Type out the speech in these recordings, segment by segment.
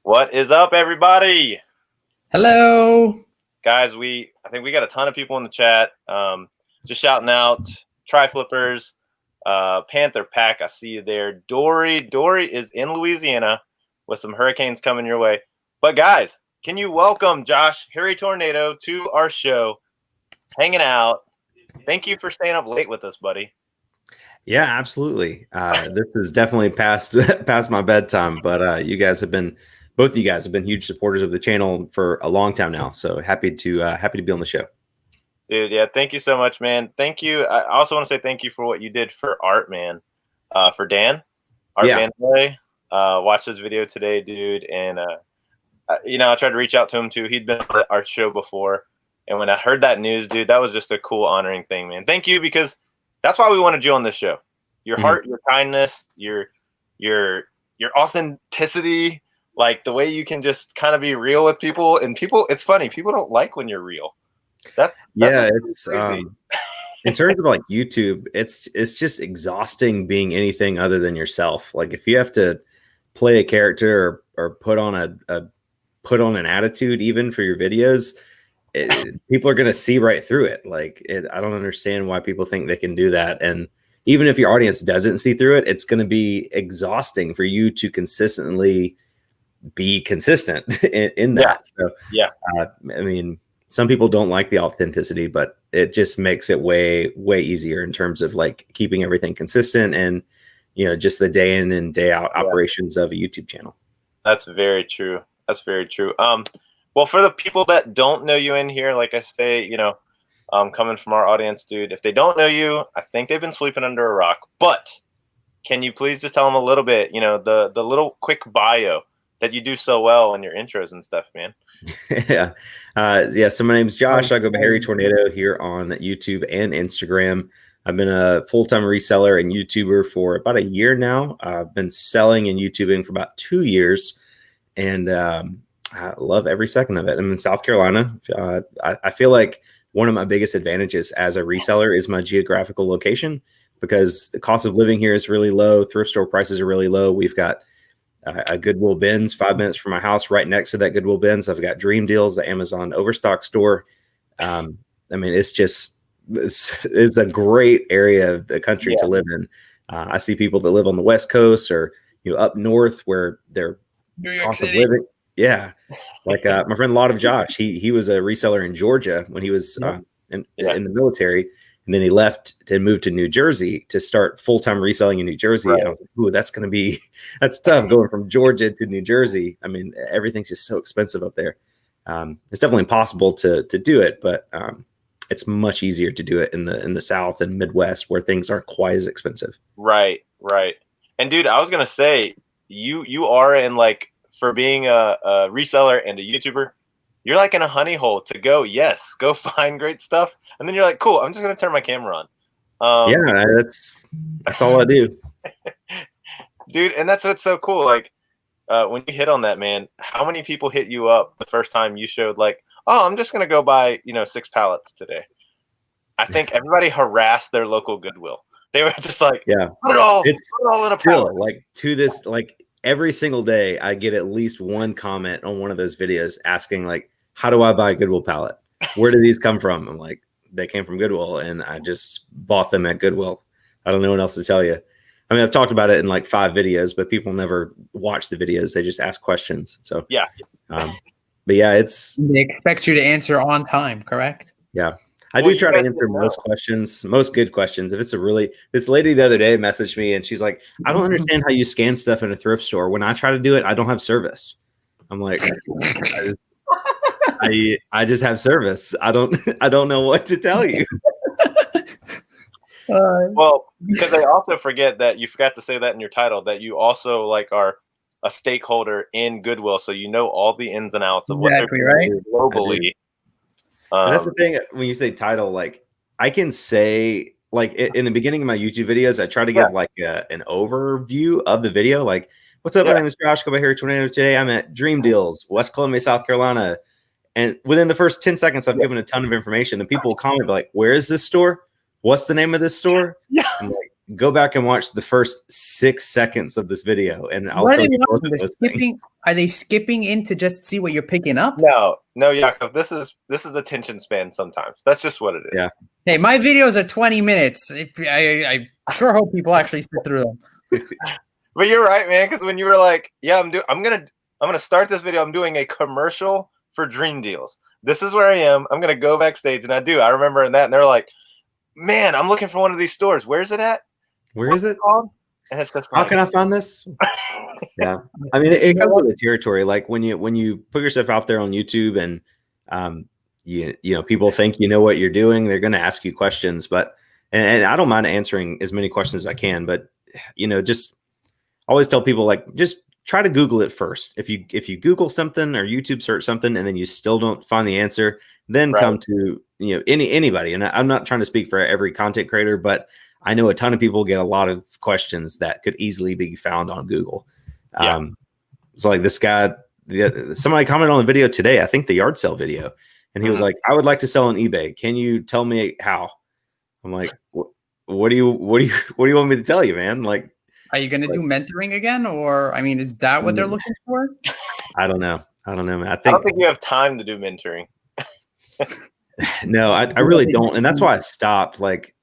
What is up, everybody? Hello. Guys, I think we got a ton of people in the chat. Just shouting out Tri Flippers, Panther Pack. I see you there. Dory is in Louisiana with some hurricanes coming your way. But guys, can you welcome Josh Harry Tornado to our show, hanging out? Thank you for staying up late with us, buddy. Yeah, absolutely. This is definitely past my bedtime, but both of you guys have been huge supporters of the channel for a long time now. So happy to be on the show. Dude, yeah, thank you so much, man. Thank you. I also want to say thank you for what you did for Art, man. For Dan, Art Van Play. Watched his video today, dude, and I tried to reach out to him too. He'd been on our show before, and when I heard that news, dude, that was just a cool, honoring thing, man. Thank you, because that's why we wanted you on this show. Your heart, your kindness, your authenticity, like the way you can just kind of be real with people. And people, it's funny, people don't like when you're real. It's in terms of like YouTube, it's just exhausting being anything other than yourself. Like if you have to play a character or put on an attitude even for your videos, people are going to see right through it. I don't understand why people think they can do that. And even if your audience doesn't see through it, it's going to be exhausting for you to consistently be consistent in that. Yeah. So, I mean, some people don't like the authenticity, but it just makes it way easier in terms of like keeping everything consistent and, just the day in and day out operations of a YouTube channel. That's very true. Well, for the people that don't know you in here, like I say, coming from our audience, dude, if they don't know you, I think they've been sleeping under a rock. But can you please just tell them a little bit, the little quick bio that you do so well in your intros and stuff, man? So my name's Josh. I go by Harry Tornado here on YouTube and Instagram. I've been a full-time reseller and YouTuber for about a year now. I've been selling and YouTubing for about 2 years, and I love every second of it. I'm in South Carolina. I feel like one of my biggest advantages as a reseller is my geographical location, because the cost of living here is really low. Thrift store prices are really low. We've got a Goodwill Bins 5 minutes from my house. Right next to that Goodwill Bins, I've got Dream Deals, the Amazon Overstock store. I mean, it's a great area of the country to live in. I see people that live on the West Coast or up north where their cost of living. Yeah, like my friend Lot of Josh, he was a reseller in Georgia when he was in the military. And then he left to move to New Jersey to start full-time reselling in New Jersey. Right. And I was like, ooh, that's tough going from Georgia to New Jersey. I mean, everything's just so expensive up there. It's definitely possible to do it, but it's much easier to do it in the South and Midwest where things aren't quite as expensive. Right. And dude, I was going to say, you are in, like, for being a reseller and a YouTuber, you're like in a honey hole to go find great stuff. And then you're like, cool, I'm just going to turn my camera on. That's all I do. Dude, and that's what's so cool. Like, when you hit on that, man, how many people hit you up the first time you showed, like, oh, I'm just going to go buy, 6 pallets today? I think everybody harassed their local Goodwill. They were just like, put it all in a pallet. Like, to this, like, every single day I get at least one comment on one of those videos asking, like, how do I buy a Goodwill pallet? Where do these come from? I'm like, they came from Goodwill, and I just bought them at Goodwill. I don't know what else to tell you. I mean, I've talked about it in like 5 videos, but people never watch the videos. They just ask questions. So but yeah, they expect you to answer on time, correct? Yeah. I do try to answer most questions, most good questions. If it's this lady the other day messaged me and she's like, I don't understand how you scan stuff in a thrift store. When I try to do it, I don't have service. I'm like, I just have service. I don't know what to tell you. Well, because they also forget that you forgot to say that in your title, that you also like are a stakeholder in Goodwill, so you know all the ins and outs of what they're doing globally. That's the thing when you say title, like I can say, like in the beginning of my YouTube videos, I try to give like an overview of the video. Like, what's up? My name is Josh. Go by Harry Tornado. Today I'm at Dream Deals, West Columbia, South Carolina. And within the first 10 seconds, I've given a ton of information, and people will comment like, where is this store? What's the name of this store? Yeah. I'm like, go back and watch the first 6 seconds of this video, and I'll What tell are you they both doing? of those things. Are they skipping in to just see what you're picking up? No, Yaakov. This is attention span. Sometimes that's just what it is. Yeah. Hey, my videos are 20 minutes. I sure hope people actually sit through them. But you're right, man. Because when you were like, "Yeah, I'm gonna start this video. I'm doing a commercial for Dream Deals. This is where I am. I'm gonna go backstage," and I remember that, and they're like, "Man, I'm looking for one of these stores. Where's it at? What's it called?" And it's just how can I find this? Yeah, I mean, it comes with the territory. Like when you put yourself out there on YouTube, and you know people think you know what you're doing, they're going to ask you questions. But and I don't mind answering as many questions as I can. But just always tell people, like, just try to Google it first. If you Google something or YouTube search something and then you still don't find the answer, then come to anybody. And I'm not trying to speak for every content creator, but I know a ton of people get a lot of questions that could easily be found on Google. Yeah. So like this guy, somebody commented on the video today, I think the yard sale video, and he was like, "I would like to sell on eBay. Can you tell me how?" I'm like, what do you want me to tell you, man? Like, are you going to do mentoring again? Or, I mean, is that what they're looking for? I don't know, man. I don't think you have time to do mentoring. No, I really don't. And that's why I stopped. Like,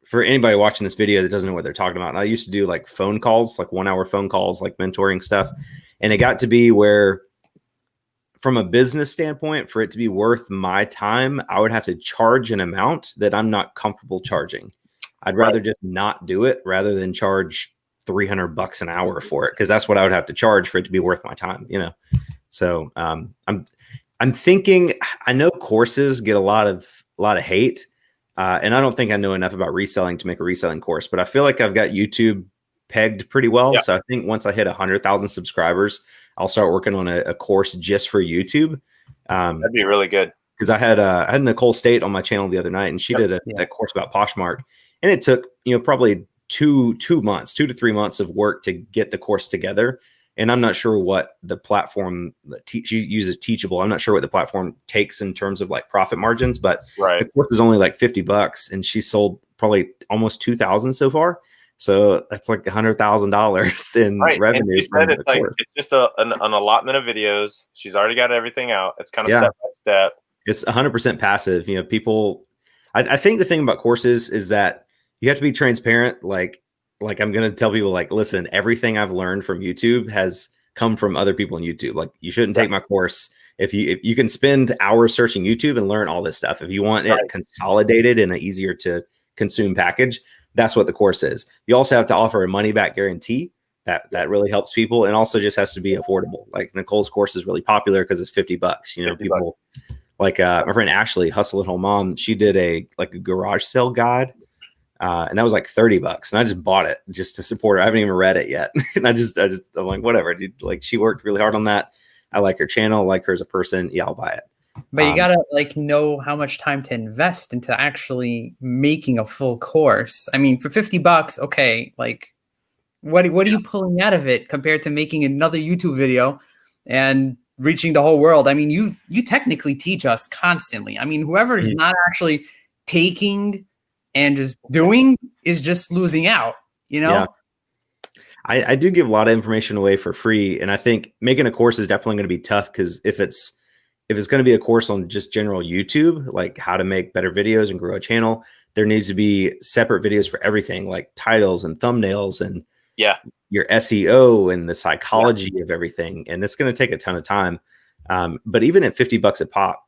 for anybody watching this video that doesn't know what they're talking about, I used to do like phone calls, like 1 hour phone calls, like mentoring stuff. And it got to be where, from a business standpoint, for it to be worth my time, I would have to charge an amount that I'm not comfortable charging. I'd rather just not do it rather than charge $300 an hour for it, because that's what I would have to charge for it to be worth my time, So I'm thinking, I know courses get a lot of hate, and I don't think I know enough about reselling to make a reselling course, but I feel like I've got YouTube pegged pretty well. Yeah. So I think once I hit 100,000 subscribers, I'll start working on a course just for YouTube. That'd be really good. Because I had Nicole State on my channel the other night, and she did that course about Poshmark, and it took probably 2 to 3 months of work to get the course together. And I'm not sure what the platform that she uses, Teachable. I'm not sure what the platform takes in terms of like profit margins, but the course is only like $50, and she sold probably almost 2,000 so far. So that's like $100,000 in revenue. And she said it's just an allotment of videos. She's already got everything out. It's kind of step by step. It's 100% passive. People, I think the thing about courses is that you have to be transparent. Like I'm going to tell people, like, listen, everything I've learned from YouTube has come from other people on YouTube. Like, you shouldn't take my course. If you can spend hours searching YouTube and learn all this stuff, if you want it consolidated in an easier to consume package, that's what the course is. You also have to offer a money back guarantee. That really helps people, and also just has to be affordable. Like Nicole's course is really popular because it's $50. People like my friend Ashley, Hustle at Home Mom, she did a garage sale guide. And that was like $30, and I just bought it just to support her. I haven't even read it yet. And I'm like, whatever, dude. Like, she worked really hard on that. I like her channel, I like her as a person. Yeah, I'll buy it. But you gotta know how much time to invest into actually making a full course. I mean, for $50, okay, like what are you pulling out of it compared to making another YouTube video and reaching the whole world? I mean, you technically teach us constantly. I mean, whoever is not actually taking and just doing is just losing out, Yeah. I do give a lot of information away for free. And I think making a course is definitely going to be tough, because if it's going to be a course on just general YouTube, like how to make better videos and grow a channel, there needs to be separate videos for everything, like titles and thumbnails and your SEO and the psychology of everything. And it's going to take a ton of time. But even at $50 a pop,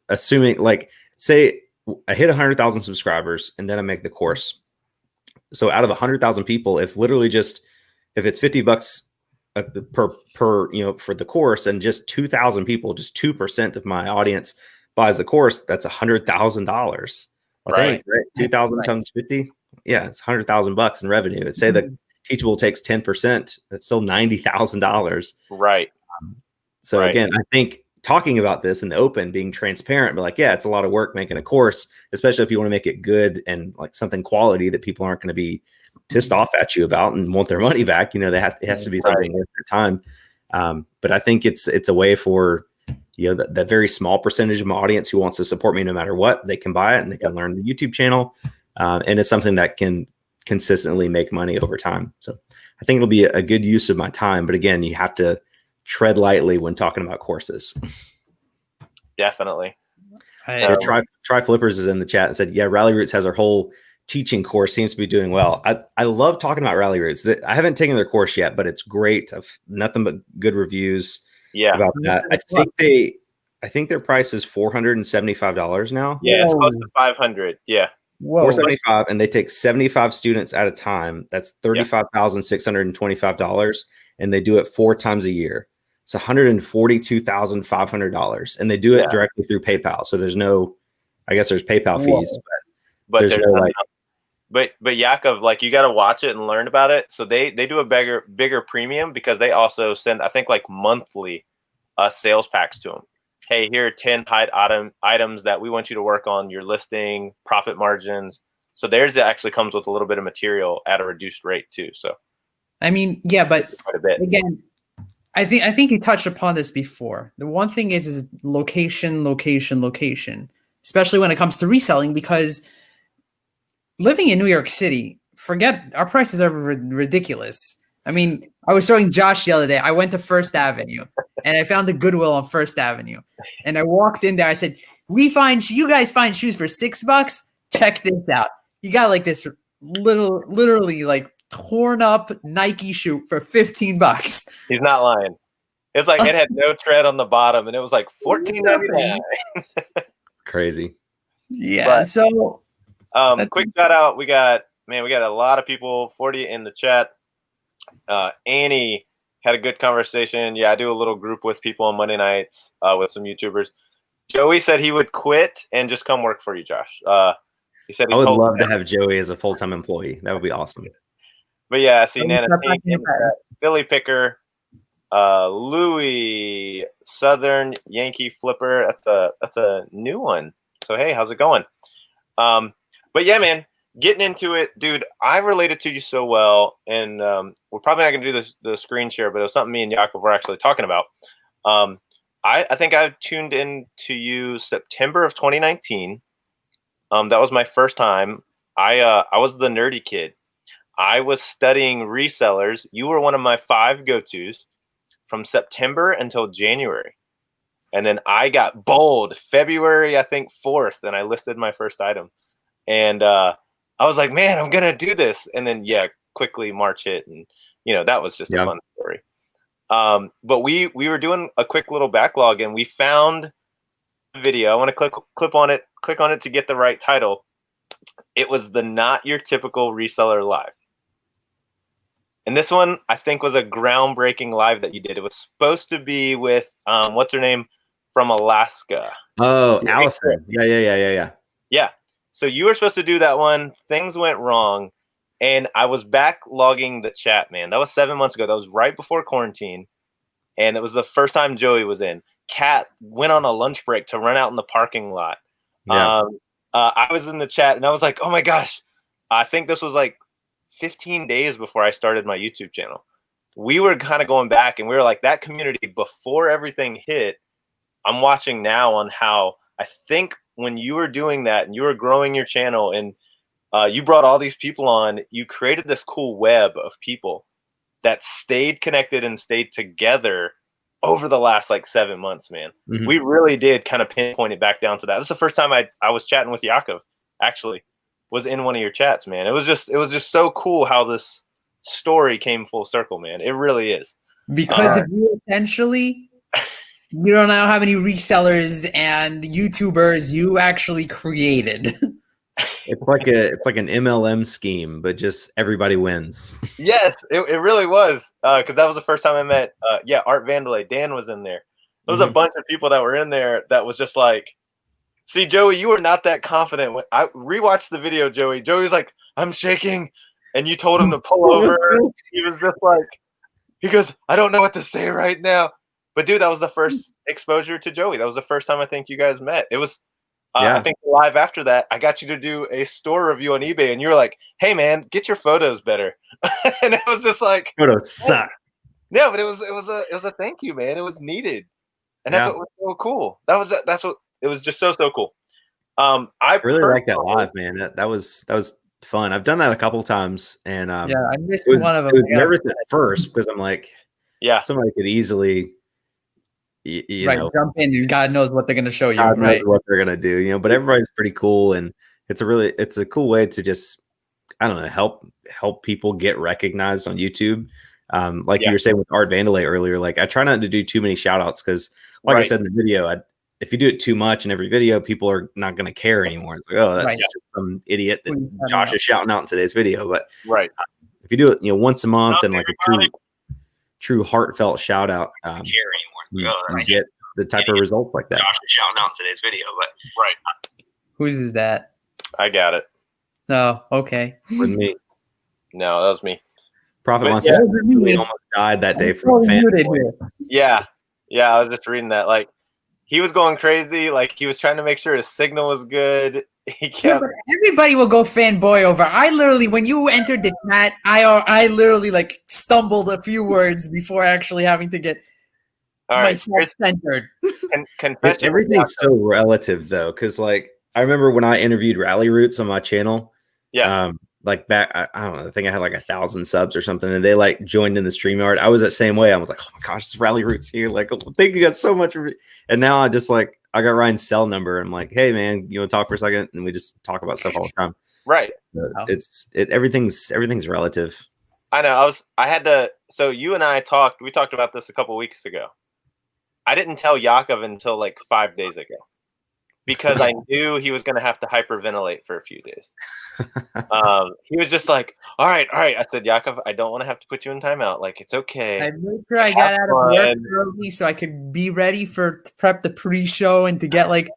assuming, like, say I hit 100,000 subscribers and then I make the course. So out of 100,000 people, if it's $50 per for the course, and just 2,000 people, just 2% of my audience buys the course, that's $100,000. Right. 2,000 times 50. Yeah. It's $100,000 in revenue. Let's say the Teachable takes 10%. That's still $90,000. Right. So again, I think talking about this in the open, being transparent, but like, yeah, it's a lot of work making a course, especially if you want to make it good and like something quality that people aren't going to be pissed off at you about and want their money back. It has to be something worth their time. But I think it's a way for, that very small percentage of my audience who wants to support me no matter what, they can buy it and they can learn the YouTube channel. And it's something that can consistently make money over time. So I think it'll be a good use of my time. But again, you have to tread lightly when talking about courses. Definitely. Try Flippers is in the chat and said, yeah, Rally Roots has our whole teaching course, seems to be doing well. I love talking about Rally Roots. I haven't taken their course yet, but it's great. I've nothing but good reviews about that. I think their price is $475 now. Yeah, it's close to 500. Yeah. Whoa. 475, and they take 75 students at a time. That's $35,625, and they do it 4 times a year. It's $142,500, and they do it directly through PayPal. So there's no, I guess there's PayPal fees, but there's no like. But Yaakov, like, you got to watch it and learn about it. So they do a bigger premium because they also send, I think, like monthly sales packs to them. Hey, here are 10 items that we want you to work on your listing, profit margins. So theirs actually comes with a little bit of material at a reduced rate too. So, I mean, yeah, but again, I think you touched upon this before. The one thing is location, especially when it comes to reselling, because living in New York City, forget our prices are ridiculous. I mean, I was showing Josh the other day. I went to First Avenue and I found a Goodwill on First Avenue. And I walked in there. I said, you guys find shoes for $6? Check this out. You got like this literally like torn up Nike shoe for $15. He's not lying. It's like it had no tread on the bottom and it was like $14.99. Crazy. Yeah. But, so quick shout out. We got a lot of people, 40 in the chat. Annie had a good conversation. Yeah, I do a little group with people on Monday nights with some YouTubers. Joey said he would quit and just come work for you, Josh. He said I would love to have Joey as a full-time employee. That would be awesome. But yeah, I see Nana Pink, Billy Picker, Louis, Southern Yankee Flipper. That's a new one. So hey, how's it going? But yeah, man, getting into it, dude. I related to you so well, and we're probably not gonna do the screen share, but it was something me and Yaakov were actually talking about. I think I tuned in to you September of 2019. That was my first time. I was the nerdy kid. I was studying resellers. You were one of my 5 go-tos from September until January. And then I got bold February, I think 4th, and I listed my first item. And I was like, man, I'm going to do this. And then, yeah, quickly March hit. And, that was just a fun story. But we were doing a quick little backlog, and we found a video. I want to click on it to get the right title. It was the Not Your Typical Reseller Live. And this one, I think, was a groundbreaking live that you did. It was supposed to be with, what's her name, from Alaska. Oh, Allison. Yeah. Yeah. So you were supposed to do that one. Things went wrong. And I was backlogging the chat, man. That was 7 months ago. That was right before quarantine. And it was the first time Joey was in. Kat went on a lunch break to run out in the parking lot. Yeah. I was in the chat, and I was like, oh, my gosh. I think this was like 15 days before I started my YouTube channel. We were kind of going back, and we were like, that community before everything hit. I'm watching now on how I think when you were doing that and you were growing your channel and you brought all these people on, you created this cool web of people that stayed connected and stayed together over the last like 7 months, man. Mm-hmm. We really did kind of pinpoint it back down to that. This is the first time I was chatting with Yaakov, actually, was in one of your chats, man. It was just so cool how this story came full circle, man. It really is. Because if you essentially, you don't know how many resellers and YouTubers you actually created. It's like an MLM scheme, but just everybody wins. Yes, it really was. Because that was the first time I met Art Vandalay. Dan was in there. There was a bunch of people that were in there that was just like, see, Joey, you were not that confident. When I rewatched the video, Joey was like, I'm shaking. And you told him to pull over. He was just like, he goes, I don't know what to say right now. But dude, that was the first exposure to Joey. That was the first time I think you guys met. It was, I think live after that, I got you to do a store review on eBay, and you were like, hey man, get your photos better. And it was just like, photos suck. No, but it was a thank you, man. It was needed. And that's what was so cool. That's what it was just so cool. I really like that live, man. That was fun. I've done that a couple times, and Yeah, I missed it was, one of them. I was nervous at first because I'm like, Yeah. somebody could easily, you right, know, jump in and God knows what they're gonna show you, God knows right? what they're gonna do, you know. But everybody's pretty cool, and it's a cool way to just, I don't know, help people get recognized on YouTube. Like you were saying with Art Vandalay earlier, like I try not to do too many shout outs because, like I said in the video, if you do it too much in every video, people are not going to care anymore. It's like, oh, that's just some idiot that Josh is shouting out in today's video. But if you do it, once a month and like a true heartfelt shout out, you get the type of results like that. Josh is shouting out in today's video, but Whose is that? I got it. No, okay. With me. No, that was me. Prophet wants to almost died that day from a fan. Yeah, I was just reading that. Like, he was going crazy. Like, he was trying to make sure his signal was good. He kept. Everybody will go fanboy over. I literally, when you entered the chat, I literally like stumbled a few words before actually having to get myself centered. Everything's so relative though, because like I remember when I interviewed Rally Roots on my channel. Yeah. Like back, I don't know, I think I had like 1,000 subs or something, and they like joined in the StreamYard. I was the same way. I was like, oh my gosh, it's Rally Roots here. Like, oh, thank you guys so much. And now I just like, I got Ryan's cell number. I'm like, hey man, you want to talk for a second? And we just talk about stuff all the time. Right. Everything's relative. I know. So you and I we talked about this a couple weeks ago. I didn't tell Yaakov until like 5 days ago, because I knew he was going to have to hyperventilate for a few days. He was just like, all right. I said, Yaakov, I don't want to have to put you in timeout. Like, it's okay. I made sure I got out of work early so I could be ready to prep the pre-show and to get like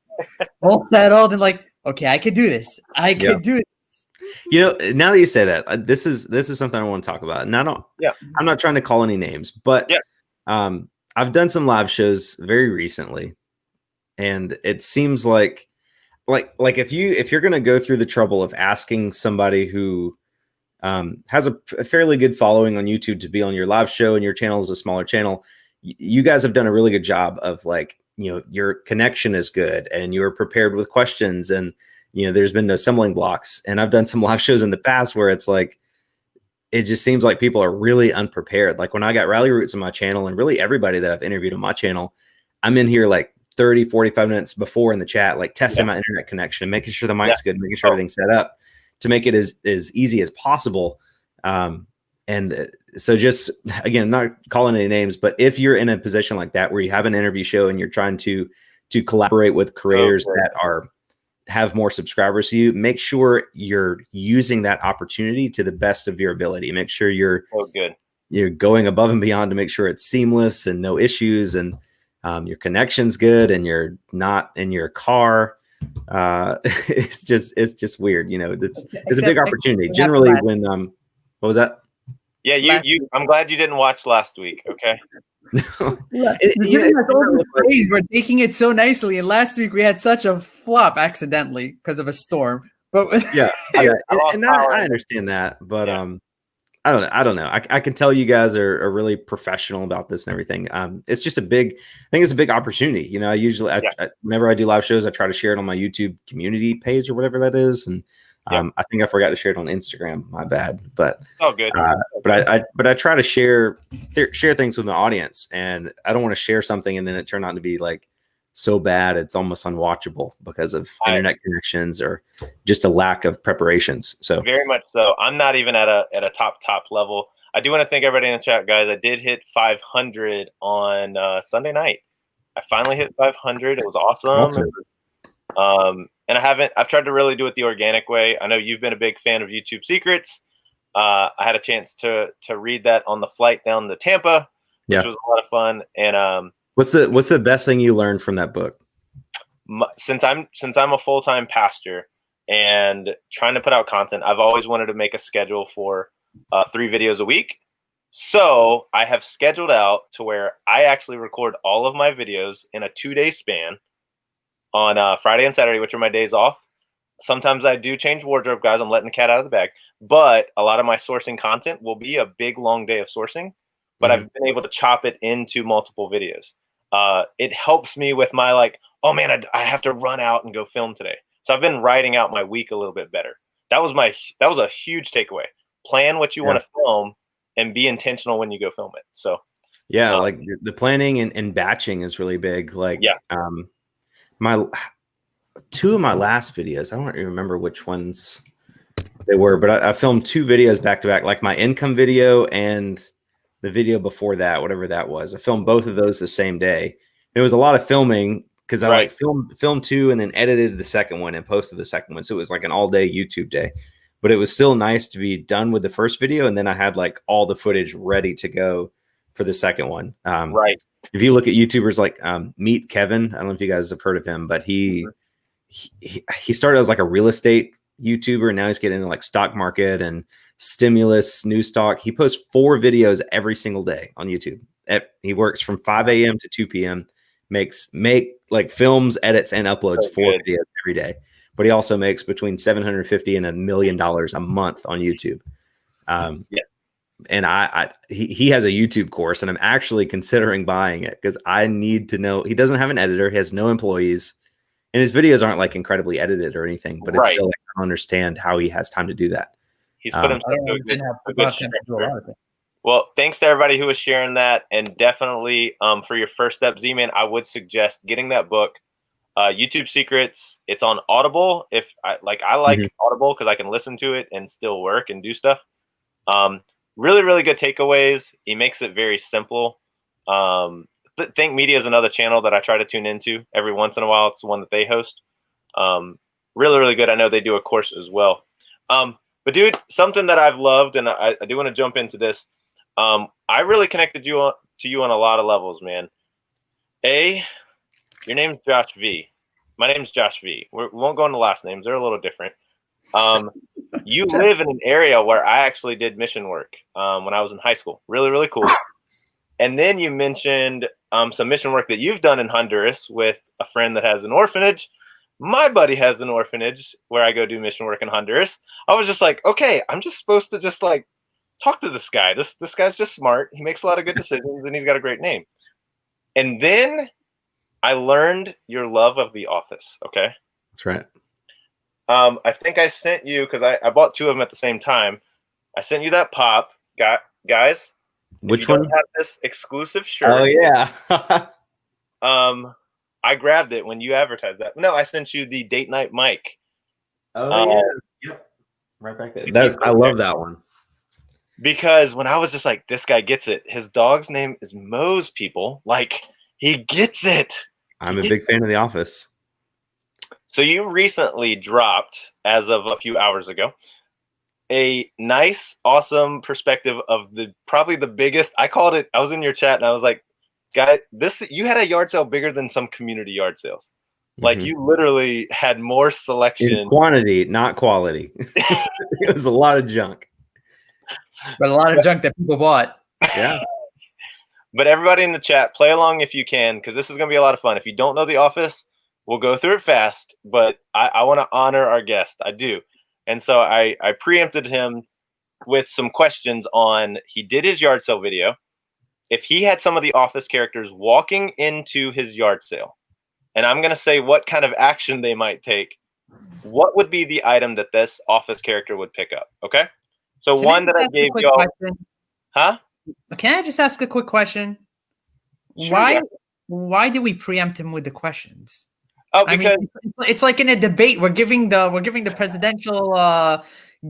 all settled and like, okay, I could do this. I could do this. You know, now that you say that, this is something I want to talk about. And I'm not trying to call any names, but I've done some live shows very recently, and it seems like if you're going to go through the trouble of asking somebody who has a fairly good following on YouTube to be on your live show, and your channel is a smaller channel, you guys have done a really good job of like, your connection is good and you're prepared with questions, and there's been no stumbling blocks. And I've done some live shows in the past where it's like, it just seems like people are really unprepared. Like when I got Rally Roots on my channel, and really everybody that I've interviewed on my channel, I'm in here like 30, 45 minutes before in the chat, like testing my internet connection, making sure the mic's good, making sure everything's set up to make it as easy as possible. And so just, again, not calling any names, but if you're in a position like that, where you have an interview show and you're trying to collaborate with creators that have more subscribers to you, make sure you're using that opportunity to the best of your ability. Make sure you're going above and beyond to make sure it's seamless and no issues, and your connection's good, and you're not in your car. It's just weird. It's a big opportunity. Generally when, what was that? Yeah, I'm glad you didn't watch last week. Okay. We're taking it so nicely, and last week we had such a flop accidentally because of a storm. But I understand that, but I don't know. I can tell you guys are really professional about this and everything. It's just I think it's a big opportunity. I usually, whenever I do live shows, I try to share it on my YouTube community page or whatever that is. And I think I forgot to share it on Instagram. My bad. But oh, good. But I try to share things with the audience, and I don't want to share something and then it turned out to be like so bad it's almost unwatchable because of internet connections or just a lack of preparations. So very much so. I'm not even at a top level. I do want to thank everybody in the chat, guys. I did hit 500 on Sunday night. I finally hit 500. It was awesome. And I've tried to really do it the organic way. I know you've been a big fan of YouTube Secrets. I had a chance to read that on the flight down to Tampa, which was a lot of fun. And what's the best thing you learned from that book? Since I'm a full-time pastor and trying to put out content, I've always wanted to make a schedule for 3 videos a week. So I have scheduled out to where I actually record all of my videos in a 2-day span on Friday and Saturday, which are my days off. Sometimes I do change wardrobe, guys. I'm letting the cat out of the bag. But a lot of my sourcing content will be a big, long day of sourcing. But I've been able to chop it into multiple videos. It helps me with my oh man, I have to run out and go film today. So I've been writing out my week a little bit better. that was a huge takeaway. Plan what you want to film and be intentional when you go film it. So yeah, like the planning and batching is really big. Like my two of my last videos, I don't even remember which ones they were, but I filmed 2 videos back to back, like my income video and the video before that, whatever that was. I filmed both of those the same day. It was a lot of filming because I like filmed 2 and then edited the second one and posted the second one. So it was like an all day YouTube day, but it was still nice to be done with the first video. And then I had like all the footage ready to go for the second one. If you look at YouTubers like Meet Kevin, I don't know if you guys have heard of him, but he started as like a real estate YouTuber, and now he's getting into like stock market and stimulus, new stock. He posts 4 videos every single day on YouTube. He works from 5 a.m. to 2 p.m. make like films, edits, and uploads 4 videos every day. But he also makes between $750 and $1 million a month on YouTube. And he has a YouTube course, and I'm actually considering buying it because I need to know. He doesn't have an editor. He has no employees. And his videos aren't like incredibly edited or anything, but it's still like, I don't understand how he has time to do that. He's put himself to a good structure. Well, thanks to everybody who was sharing that, and definitely for your first step, Z-Man, I would suggest getting that book, YouTube Secrets. It's on Audible. I like Audible because I can listen to it and still work and do stuff. Really, really good takeaways. He makes it very simple. Think Media is another channel that I try to tune into every once in a while. It's the one that they host. Really, really good. I know they do a course as well. But dude, something that I've loved, and I do want to jump into this. I really connected to you on a lot of levels, man. Your name's Josh V. My name's Josh V. We won't go into last names. They're a little different. You live in an area where I actually did mission work when I was in high school. Really, really cool. And then you mentioned some mission work that you've done in Honduras with a friend that has an orphanage. My buddy has an orphanage where I go do mission work in Honduras. I was just like, okay, I'm just supposed to just like talk to this guy. This guy's just smart. He makes a lot of good decisions, and he's got a great name. And then I learned your love of The Office. Okay, that's right. I think I sent you, because I bought 2 of them at the same time. I sent you that pop, guys. Which one? Have this exclusive shirt. Oh yeah. I grabbed it when you advertised that. No, I sent you the date night mic. Oh yeah. Yep. Right back there. I love that one. Because when I was just like, this guy gets it. His dog's name is Moe's, people. Like, he gets it. I'm a big fan of The Office. So you recently dropped, as of a few hours ago, a nice, awesome perspective of probably the biggest. I called it. I was in your chat and I was like, "Guy, you had a yard sale bigger than some community yard sales. Like you literally had more selection in quantity, not quality. It was a lot of junk, but a lot of junk that people bought. Yeah." But everybody in the chat, play along if you can, because this is going to be a lot of fun. If you don't know The Office, we'll go through it fast. But I want to honor our guest. I do. And so I preempted him with some questions on, he did his yard sale video. If he had some of the Office characters walking into his yard sale, and I'm going to say what kind of action they might take, what would be the item that this Office character would pick up? Okay. So one that I gave y'all. Huh? Can I just ask a quick question? Sure, why do we preempt him with the questions? Oh, because it's like in a debate. We're giving the presidential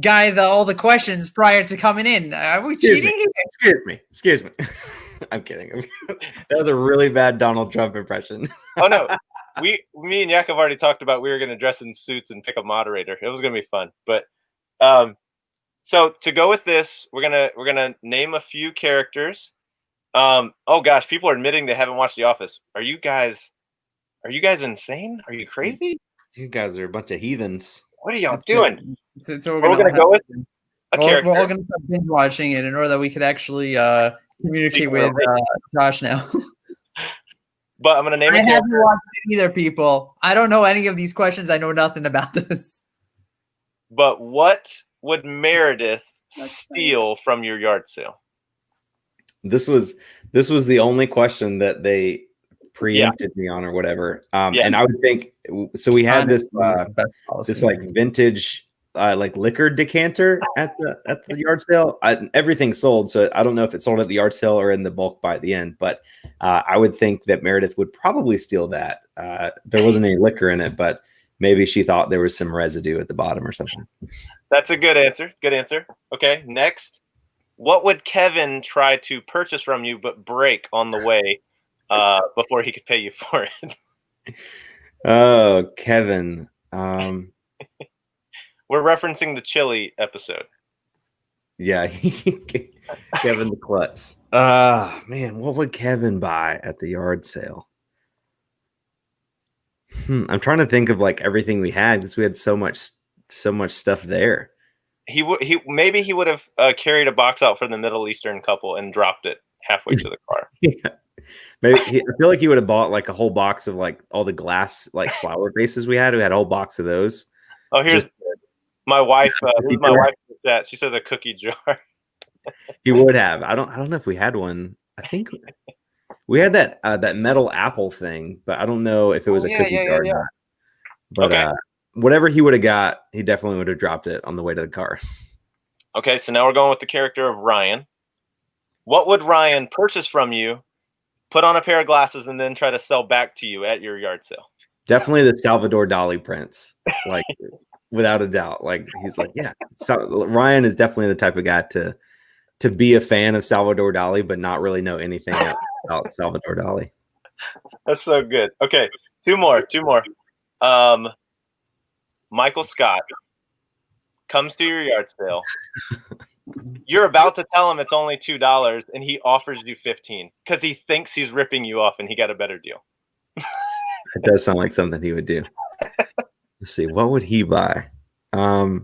guy all the questions prior to coming in. Are we cheating? Excuse me. I'm kidding. That was a really bad Donald Trump impression. Oh no, me and Yaakov already talked about we were going to dress in suits and pick a moderator. It was going to be fun. But so to go with this, we're gonna name a few characters. Oh gosh, people are admitting they haven't watched The Office. Are you guys insane? Are you crazy? You guys are a bunch of heathens. What are y'all doing? So we're gonna go with a character. We're all gonna start binge watching it in order that we could actually communicate with Josh now. But I'm gonna name it. I haven't watched it either, people. I don't know any of these questions. I know nothing about this. But what would Meredith steal from your yard sale? This was the only question that they preempted me on or whatever. And I would think, so we had this like vintage like liquor decanter at the yard sale. Everything sold, so I don't know if it sold at the yard sale or in the bulk buy at the end. But I would think that Meredith would probably steal that. There wasn't any liquor in it, but maybe she thought there was some residue at the bottom or something. That's a good answer. Good answer. Okay, next. What would Kevin try to purchase from you but break on the way before he could pay you for it? Oh, Kevin. We're referencing the chili episode. Yeah, Kevin the Klutz. Man, what would Kevin buy at the yard sale? I'm trying to think of like everything we had because we had so much stuff there. He would have carried a box out for the Middle Eastern couple and dropped it halfway to the car. Yeah. Maybe I feel like he would have bought like a whole box of like all the glass like flower vases we had. We had a whole box of those. Oh, here's my wife. My wife did that. She said a cookie jar. He would have. I don't know if we had one. I think we had that metal apple thing, but I don't know if it was a cookie jar or not. But whatever he would have got, he definitely would have dropped it on the way to the car. Okay, so now we're going with the character of Ryan. What would Ryan purchase from you, put on a pair of glasses, and then try to sell back to you at your yard sale? Definitely the Salvador Dali prints, like without a doubt. Like he's like, yeah. So Ryan is definitely the type of guy to be a fan of Salvador Dali, but not really know anything about Salvador Dali. That's so good. Okay, two more. Michael Scott comes to your yard sale. You're about to tell him it's only $2, and he offers you $15 because he thinks he's ripping you off, and he got a better deal. It does sound like something he would do. Let's see, what would he buy? I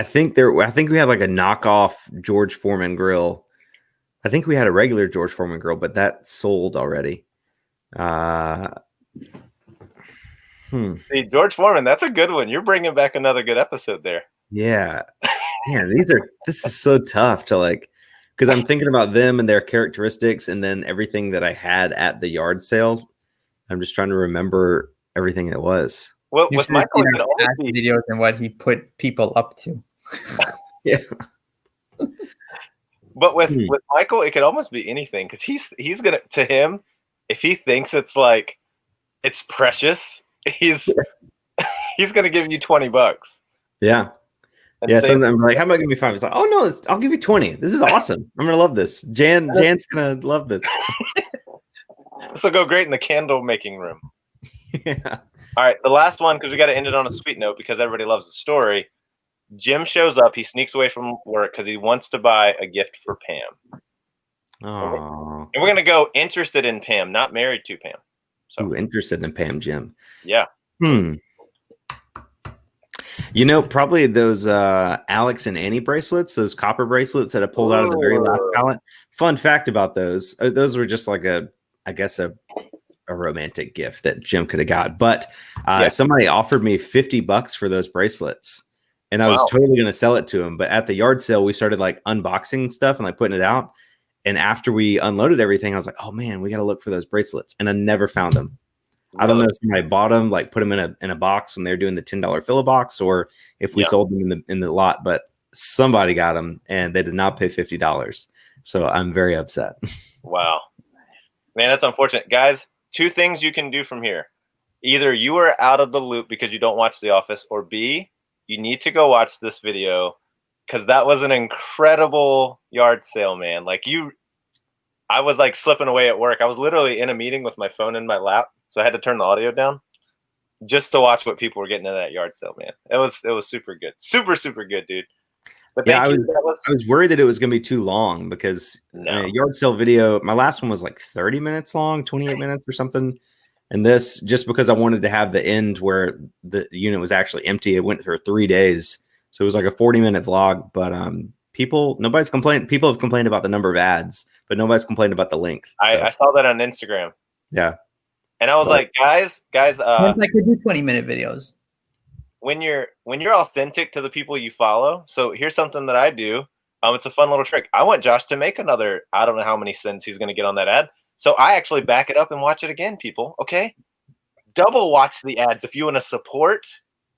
think we had like a knockoff George Foreman grill. I think we had a regular George Foreman grill, but that sold already. See, George Foreman, that's a good one. You're bringing back another good episode there. Yeah. Man, this is so tough to like, because I'm thinking about them and their characteristics and then everything that I had at the yard sale. I'm just trying to remember everything it was. Well, with Michael, videos and what he put people up to. Yeah. But with Michael, it could almost be anything because he's gonna, to him, if he thinks it's like it's precious, he's gonna give you $20. Yeah. Yeah, sometimes I'm like, how am I gonna be fine? It's like, oh no, I'll give you 20. This is awesome. I'm gonna love this. Jan's gonna love this. This will go great in the candle making room. Yeah. All right, the last one, because we got to end it on a sweet note because everybody loves the story. Jim shows up. He sneaks away from work because he wants to buy a gift for Pam. Oh. And we're gonna go interested in Pam, not married to Pam. So interested in Pam, Jim. Yeah. You know, probably those Alex and Annie bracelets, those copper bracelets that I pulled out of the very last pallet. Fun fact about those were just like a romantic gift that Jim could have got. But somebody offered me $50 for those bracelets. And I was totally going to sell it to him. But at the yard sale, we started like unboxing stuff and like putting it out. And after we unloaded everything, I was like, oh man, we got to look for those bracelets. And I never found them. I don't know if somebody bought them, like put them in a box when they were doing the $10 fill a box, or if we sold them in the lot, but somebody got them and they did not pay $50. So I'm very upset. Wow, man, that's unfortunate. Guys, two things you can do from here. Either you are out of the loop because you don't watch The Office, or B, you need to go watch this video because that was an incredible yard sale, man. Like I was like slipping away at work. I was literally in a meeting with my phone in my lap. So I had to turn the audio down just to watch what people were getting in that yard sale, man. It was super good. Super, super good, dude. But yeah, I was worried that it was going to be too long because yard sale video, my last one was like 30 minutes long, 28 minutes or something. And this, just because I wanted to have the end where the unit was actually empty, it went for 3 days. So it was like a 40-minute vlog. But nobody's complained. People have complained about the number of ads, but nobody's complained about the length. So. I saw that on Instagram. Yeah. And I was like, guys, I could do 20-minute videos. When you're authentic to the people you follow. So here's something that I do. It's a fun little trick. I want Josh to make another, I don't know how many cents he's going to get on that ad. So I actually back it up and watch it again, people. Okay. Double watch the ads if you want to support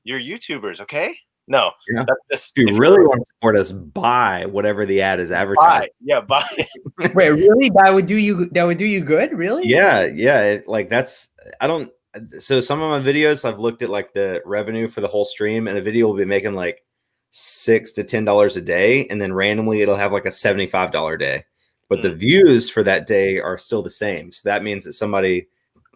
you're YouTubers, okay? No, Yeah. that's just If you really want to support us, buy whatever the ad is advertised. Buy it. Wait, really? That would do you good? Really? Yeah. Like that's, I don't, so some of my videos, I've looked at like the revenue for the whole stream, and a video will be making like $6 to $10 a day. And then randomly it'll have like a $75 day, but the views for that day are still the same. So that means that somebody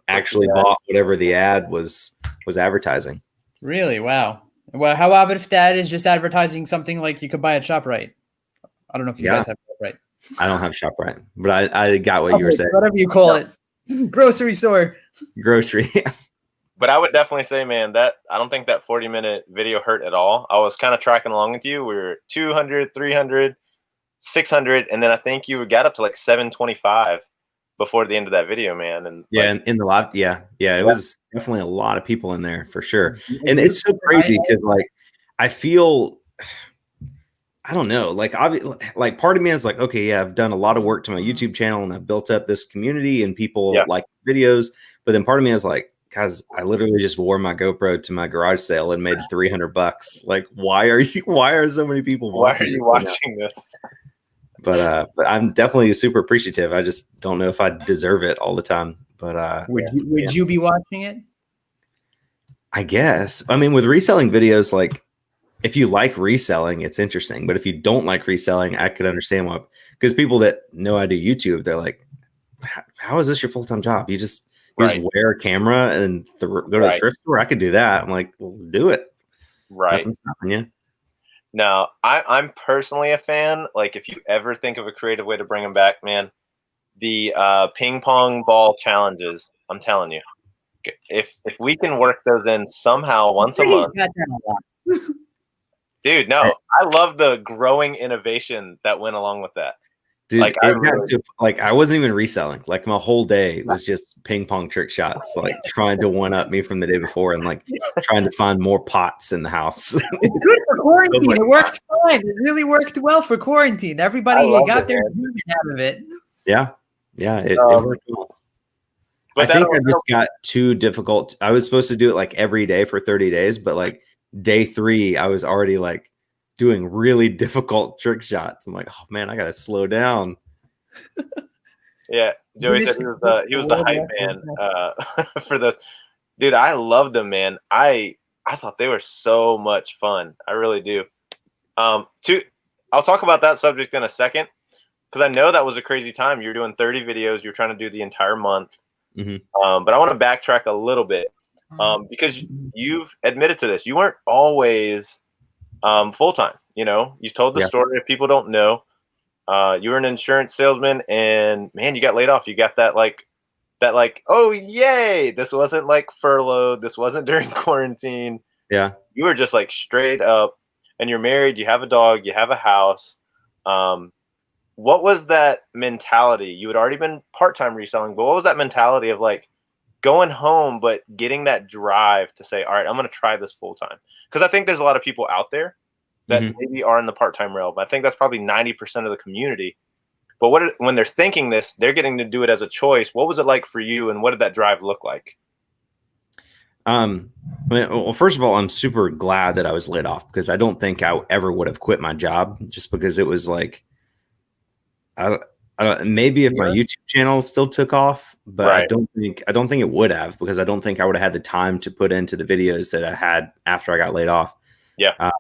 actually bought whatever the ad was advertising. Really? Wow. Well, how about if that is just advertising something like you could buy at ShopRite? I don't know if you guys have ShopRite. I don't have ShopRite, but I got what you were saying. Whatever you call it. Grocery store. Grocery. But I would definitely say, man, that I don't think that 40-minute video hurt at all. I was kind of tracking along with you. We were 200, 300, 600, and then I think you got up to like 725 before the end of that video, man. And in the live, it was definitely a lot of people in there for sure. And it's so crazy because like I feel, I don't know, like part of me is like, okay, I've done a lot of work to my YouTube channel and I've built up this community and people like videos. But then part of me is like, guys, I literally just wore my GoPro to my garage sale and made $300. Like, why are so many people watching this? But I'm definitely super appreciative. I just don't know if I deserve it all the time. But would you be watching it? I guess. I mean, with reselling videos, like if you like reselling, it's interesting. But if you don't like reselling, I could understand why. Because people that know I do YouTube, they're like, "How is this your full-time job? You just wear a camera and go to the thrift store? I could do that." I'm like, "Well, do it." Right. Nothing's stopping you. No, I'm personally a fan. Like, if you ever think of a creative way to bring them back, man, the ping pong ball challenges. I'm telling you, if we can work those in somehow once a month, dude. No, I love the growing innovation that went along with that. Dude, like, I wasn't even reselling. Like my whole day was just ping pong trick shots, like trying to one up me from the day before and like trying to find more pots in the house. It's good for quarantine. It worked fine. It really worked well for quarantine. Everybody got their enjoyment out of it. Yeah. It worked well. But I think I just got too difficult. I was supposed to do it like every day for 30 days, but like day 3, I was already like doing really difficult trick shots. I'm like, oh man, I gotta slow down. Yeah, Joey said he was the hype man for this. Dude, I loved them, man. I thought they were so much fun. I really do. I'll talk about that subject in a second because I know that was a crazy time. You're doing 30 videos. You're trying to do the entire month. Mm-hmm. But I want to backtrack a little bit because you've admitted to this. You weren't always full-time. You know, you told the story. If people don't know, you were an insurance salesman and man, you got laid off. You got that like, oh yay. This wasn't like furloughed. This wasn't during quarantine. Yeah. You were just like straight up, and you're married. You have a dog, you have a house. What was that mentality? You had already been part-time reselling, but what was that mentality of like going home, but getting that drive to say, all right, I'm going to try this full-time? Because I think there's a lot of people out there that maybe are in the part-time realm. I think that's probably 90% of the community. But when they're thinking this, they're getting to do it as a choice. What was it like for you, and what did that drive look like? Well, first of all, I'm super glad that I was laid off because I don't think I ever would have quit my job just because it was like, maybe if my YouTube channel still took off, but I don't think it would have, because I don't think I would have had the time to put into the videos that I had after I got laid off. Yeah.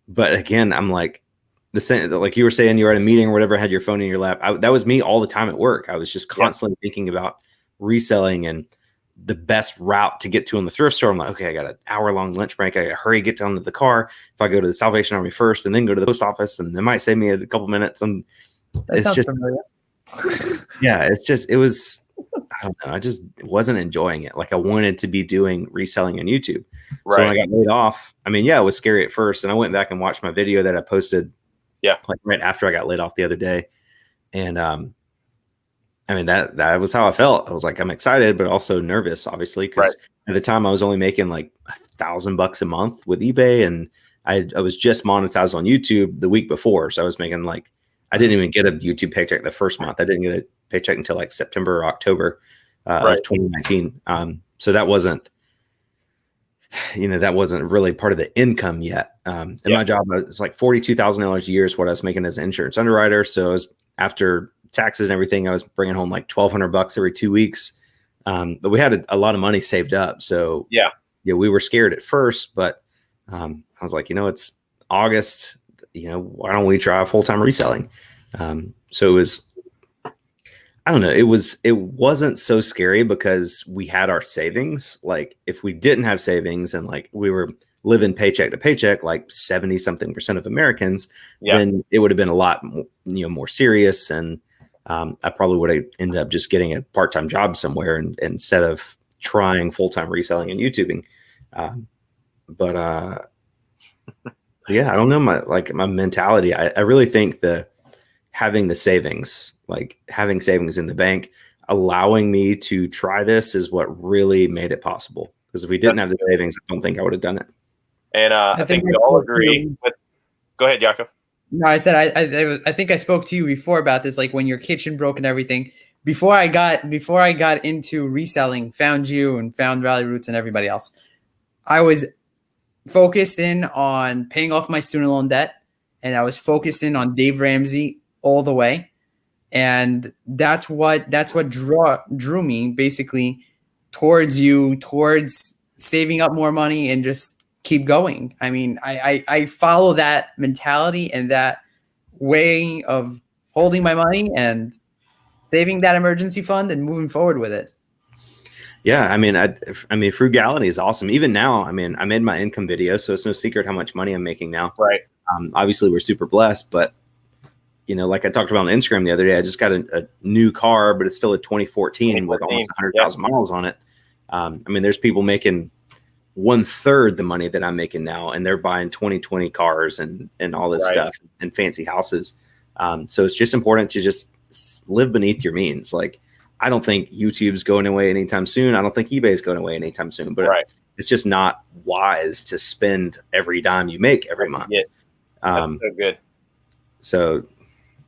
But again, I'm like the same, like you were saying, you were at a meeting or whatever, had your phone in your lap. That was me all the time at work. I was just constantly thinking about reselling and the best route to get to in the thrift store. I'm like, okay, I got an hour-long lunch break. I got to hurry, get down to the car. If I go to the Salvation Army first and then go to the post office, and it might save me a couple minutes. It's just, it was, I don't know. I just wasn't enjoying it. Like I wanted to be doing reselling on YouTube. So when I got laid off, I mean, it was scary at first. And I went back and watched my video that I posted like right after I got laid off the other day. And, I mean, that was how I felt. I was like, I'm excited, but also nervous, obviously. Cause at the time I was only making like $1,000 a month with eBay. And I was just monetized on YouTube the week before. So I was making like, I didn't even get a YouTube paycheck the first month. I didn't get a paycheck until like September or October of 2019. So that wasn't, that wasn't really part of the income yet. And my job was like $42,000 a year is what I was making as an insurance underwriter. So it was, after taxes and everything, I was bringing home like $1,200 every 2 weeks. But we had a lot of money saved up. So we were scared at first, but I was like, it's August, why don't we try full-time reselling? So it was, I don't know. It wasn't so scary because we had our savings. Like if we didn't have savings and like we were living paycheck to paycheck, like 70-something% of Americans, then it would have been a lot, more serious. And I probably would have ended up just getting a part-time job somewhere instead of trying full-time reselling and YouTubing. But yeah, I don't know, my mentality. I really think having the savings, like having savings in the bank, allowing me to try this is what really made it possible. Because if we didn't have the savings, I don't think I would have done it. And I think we all agree. Go ahead, Yaakov. No, I said I think I spoke to you before about this, like when your kitchen broke and everything. Before I got into reselling, found you and found Rally Roots and everybody else, I was focused in on paying off my student loan debt, and I was focused in on Dave Ramsey all the way. And that's what drew me basically towards you, towards saving up more money and just keep going. I mean, I follow that mentality and that way of holding my money and saving that emergency fund and moving forward with it. Yeah, I mean, frugality is awesome. Even now, I mean, I made my income video, so it's no secret how much money I'm making now. Right. Obviously, we're super blessed, but like I talked about on Instagram the other day, I just got a new car, but it's still a 2014 with almost 100,000 miles on it. I mean, there's people making 1/3 the money that I'm making now, and they're buying 2020 cars and all this stuff and fancy houses. So it's just important to just live beneath your means. Like, I don't think YouTube's going away anytime soon. I don't think eBay's going away anytime soon, but it's just not wise to spend every dime you make every month. That's so good. So,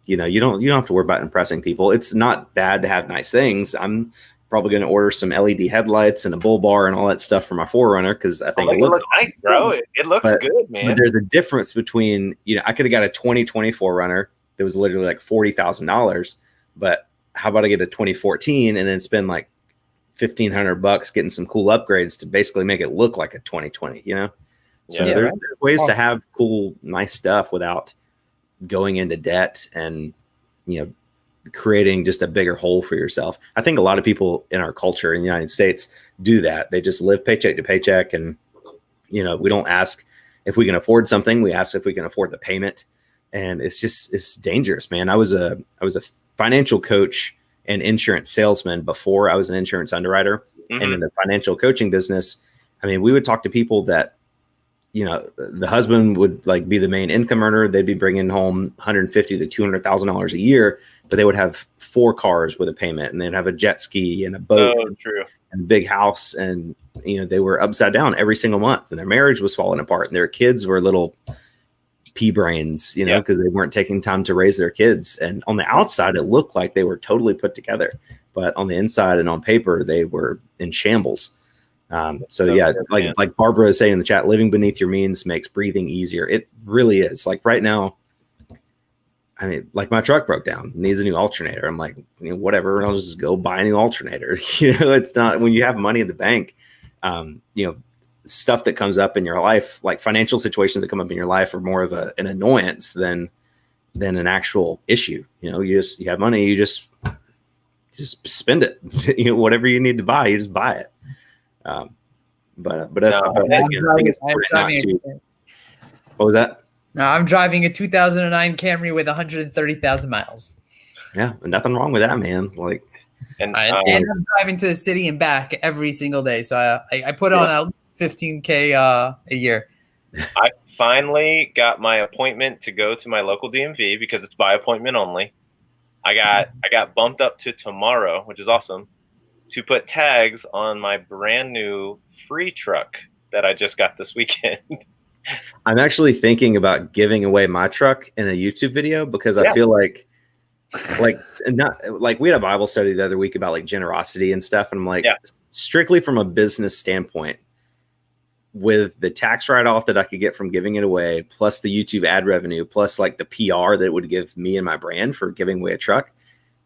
you don't have to worry about impressing people. It's not bad to have nice things. I'm probably going to order some LED headlights and a bull bar and all that stuff for my 4Runner because I think it looks nice, bro. It looks good, man. But there's a difference between, I could have got a 2024 runner that was literally like $40,000, but how about I get a 2014 and then spend like $1,500 getting some cool upgrades to basically make it look like a 2020, So there's ways to have cool, nice stuff without going into debt and, creating just a bigger hole for yourself. I think a lot of people in our culture in the United States do that. They just live paycheck to paycheck. And, we don't ask if we can afford something. We ask if we can afford the payment. And it's dangerous, man. I was a financial coach and insurance salesman before I was an insurance underwriter. Mm-hmm. And in the financial coaching business, I mean, we would talk to people that, the husband would like be the main income earner. They'd be bringing home $150,000 to $200,000 a year, but they would have 4 cars with a payment, and they'd have a jet ski and a boat and a big house. And, they were upside down every single month, and their marriage was falling apart, and their kids were little pea brains, because they weren't taking time to raise their kids. And on the outside, it looked like they were totally put together, but on the inside and on paper, they were in shambles. Like Barbara is saying in the chat, living beneath your means makes breathing easier. It really is. Like right now, I mean, like my truck broke down, needs a new alternator. I'm like, whatever, I'll just go buy a new alternator. It's not, when you have money in the bank, stuff that comes up in your life, like financial situations that come up in your life, are more of an annoyance than an actual issue. You have money, you just spend it. Whatever you need to buy, you just buy it. But that's I think it's important not to. What was that? No, I'm driving a 2009 Camry with 130,000 miles. Yeah, nothing wrong with that, man. Like, and I'm driving to the city and back every single day, so I put on 15K a year. I finally got my appointment to go to my local DMV because it's by appointment only. I got bumped up to tomorrow, which is awesome, to put tags on my brand new free truck that I just got this weekend. I'm actually thinking about giving away my truck in a YouTube video because I feel like we had a Bible study the other week about like generosity and stuff. And I'm like, strictly from a business standpoint, with the tax write-off that I could get from giving it away, plus the YouTube ad revenue, plus like the PR that it would give me and my brand for giving away a truck,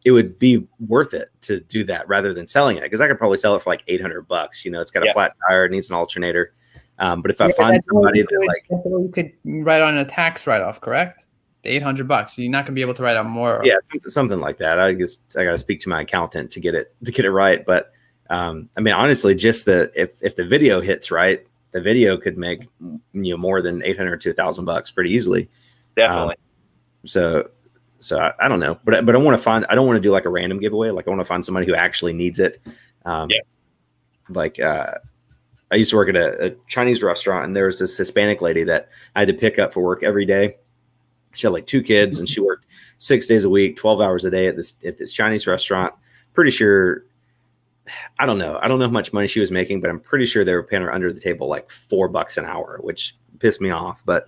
it would be worth it to do that rather than selling it. Because I could probably sell it for like $800. You know, it's got a flat tire, it needs an alternator. But if I find somebody that like, that's what you could write on a tax write-off, correct? The $800. You're not gonna be able to write out more. Yeah, something like that. I guess I got to speak to my accountant to get it right. But I mean, honestly, just if the video hits right, the video could make more than $800 to $1,000 pretty easily. Definitely. So I don't know, but I want to I don't want to do like a random giveaway. Like I want to find somebody who actually needs it. Like I used to work at a Chinese restaurant, and there was this Hispanic lady that I had to pick up for work every day. She had like 2 kids, and she worked 6 days a week, 12 hours a day at this Chinese restaurant. Pretty sure, I don't know how much money she was making, but I'm pretty sure they were paying her under the table like $4 an hour, which pissed me off. But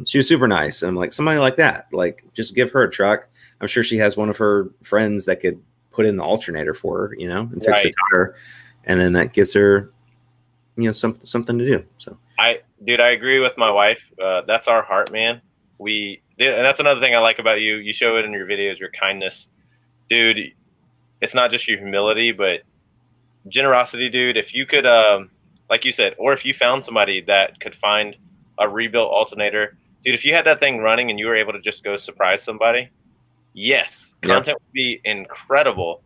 she was super nice. And I'm like, somebody like that, like just give her a truck. I'm sure she has one of her friends that could put in the alternator for her, and fix the tire. And then that gives her, something to do. So I agree with my wife. That's our heart, man. And that's another thing I like about you. You show it in your videos, your kindness, dude. It's not just your humility, but generosity, dude. If you could, like you said, or if you found somebody that could find a rebuilt alternator, dude, if you had that thing running and you were able to just go surprise somebody, yes, content would be incredible,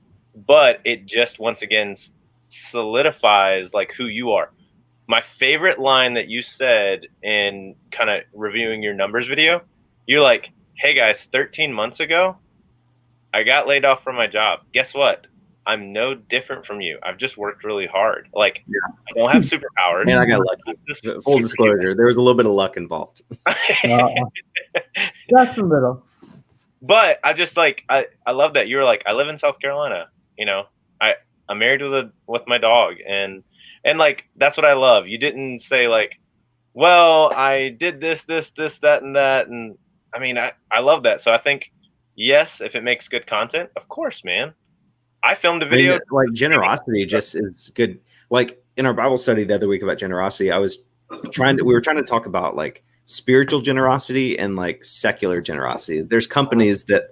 but it just, once again, solidifies like who you are. My favorite line that you said in kind of reviewing your numbers video, you're like, hey guys, 13 months ago, I got laid off from my job. Guess what? I'm no different from you. I've just worked really hard. Like, I don't have superpowers. Man, I got lucky. Full disclosure, there was a little bit of luck involved. Just a little. But I just like, I love that. You were like, I live in South Carolina. I'm married with my dog. And like, that's what I love. You didn't say like, well, I did this, that, and that. And I mean, I love that. So I think, yes, if it makes good content, of course, man. I filmed a video. Like generosity just is good. Like in our Bible study the other week about generosity, we were trying to talk about like spiritual generosity and like secular generosity. There's companies that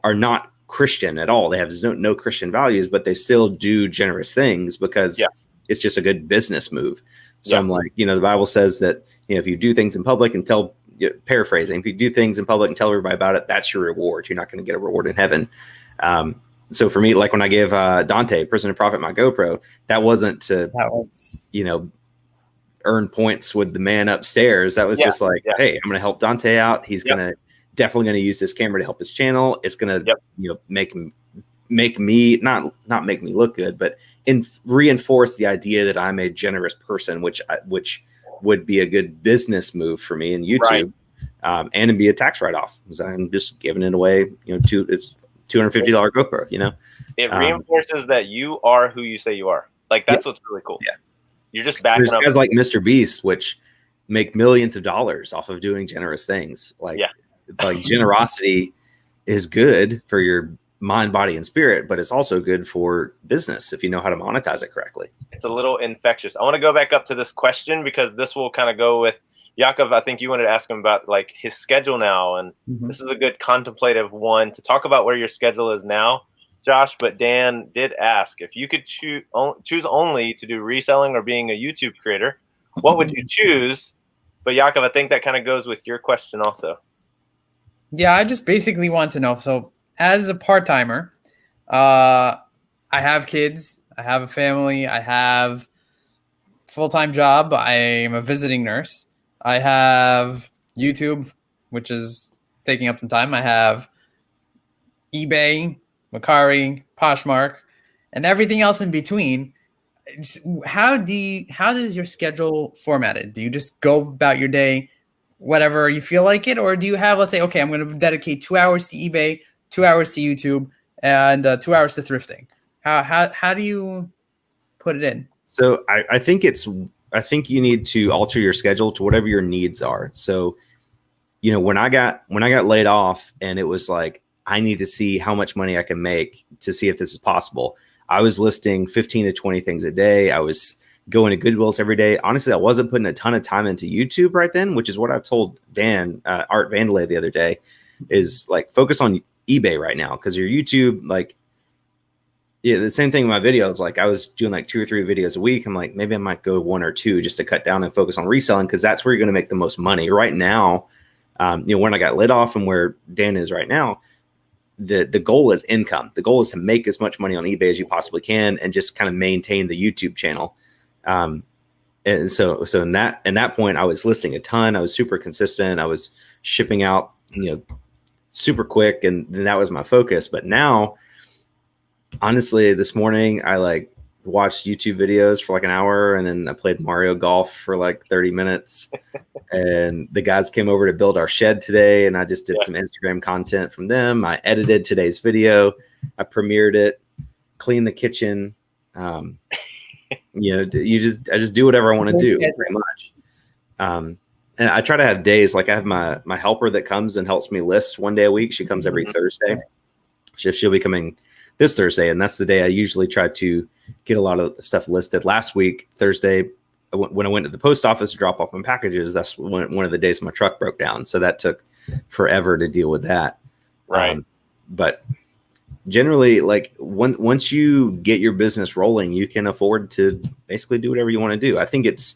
are not Christian at all. They have no Christian values, but they still do generous things because it's just a good business move. So I'm like, the Bible says that, if you do things in public and paraphrasing, if you do things in public and tell everybody about it, that's your reward. You're not going to get a reward in heaven. So for me, like when I gave Dante, Prison and Prophet, my GoPro, that wasn't to, earn points with the man upstairs. That was just like, hey, I'm going to help Dante out. He's definitely going to use this camera to help his channel. It's going to, make me not make me look good, but reinforce the idea that I'm a generous person, which would be a good business move for me in YouTube, and it'd be a tax write-off because I'm just giving it away. It's $250 GoPro. It reinforces that you are who you say you are. Like that's what's really cool. Yeah, you're just backing There's up. Guys like Mr. Beast, which make millions of dollars off of doing generous things. Like generosity is good for your mind, body, and spirit, but it's also good for business if you know how to monetize it correctly. It's a little infectious. I want to go back up to this question because this will kind of go with Yaakov. I think you wanted to ask him about like his schedule now, and this is a good contemplative one to talk about where your schedule is now, Josh. But Dan did ask if you could choose only to do reselling or being a YouTube creator, what would you choose? But Yaakov, I think that kind of goes with your question also. Yeah, I just basically want to know. So as a part-timer, I have kids, I have a family, I have a full-time job. I am a visiting nurse. I have YouTube, which is taking up some time. I have eBay, Mercari, Poshmark, and everything else in between. How does your schedule formatted? Do you just go about your day, whatever you feel like it, or do you have, let's say, okay, I'm going to dedicate 2 hours to eBay, 2 hours to YouTube, and 2 hours to thrifting? How do you put it in? So I think you need to alter your schedule to whatever your needs are. So, when I got laid off and it was like, I need to see how much money I can make to see if this is possible. I was listing 15 to 20 things a day. I was going to Goodwill's every day. Honestly, I wasn't putting a ton of time into YouTube right then, which is what I told Dan, Art Vandalay, the other day, is like focus on eBay right now, because your YouTube, like, yeah, the same thing in my videos. Like I was doing like 2 or 3 videos a week. I'm like, maybe I might go 1 or 2 just to cut down and focus on reselling, because that's where you're going to make the most money right now. When I got lit off and where Dan is right now, the goal is income. The goal is to make as much money on eBay as you possibly can and just kind of maintain the YouTube channel. And so in that point, I was listing a ton. I was super consistent. I was shipping out, super quick, and then that was my focus. But now, honestly, this morning I like watched YouTube videos for like an hour, and then I played Mario Golf for like 30 minutes. And the guys came over to build our shed today, and I just did some Instagram content from them. I edited today's video. I premiered it, cleaned the kitchen. I just do whatever I want to do, pretty much. And I try to have days, like I have my helper that comes and helps me list 1 day a week. She comes every Thursday. She'll be coming this Thursday, and that's the day I usually try to get a lot of stuff listed. Last week, Thursday, when I went to the post office to drop off my packages, that's one of the days my truck broke down. So that took forever to deal with that. Right. But generally, like once you get your business rolling, you can afford to basically do whatever you want to do. I think it's,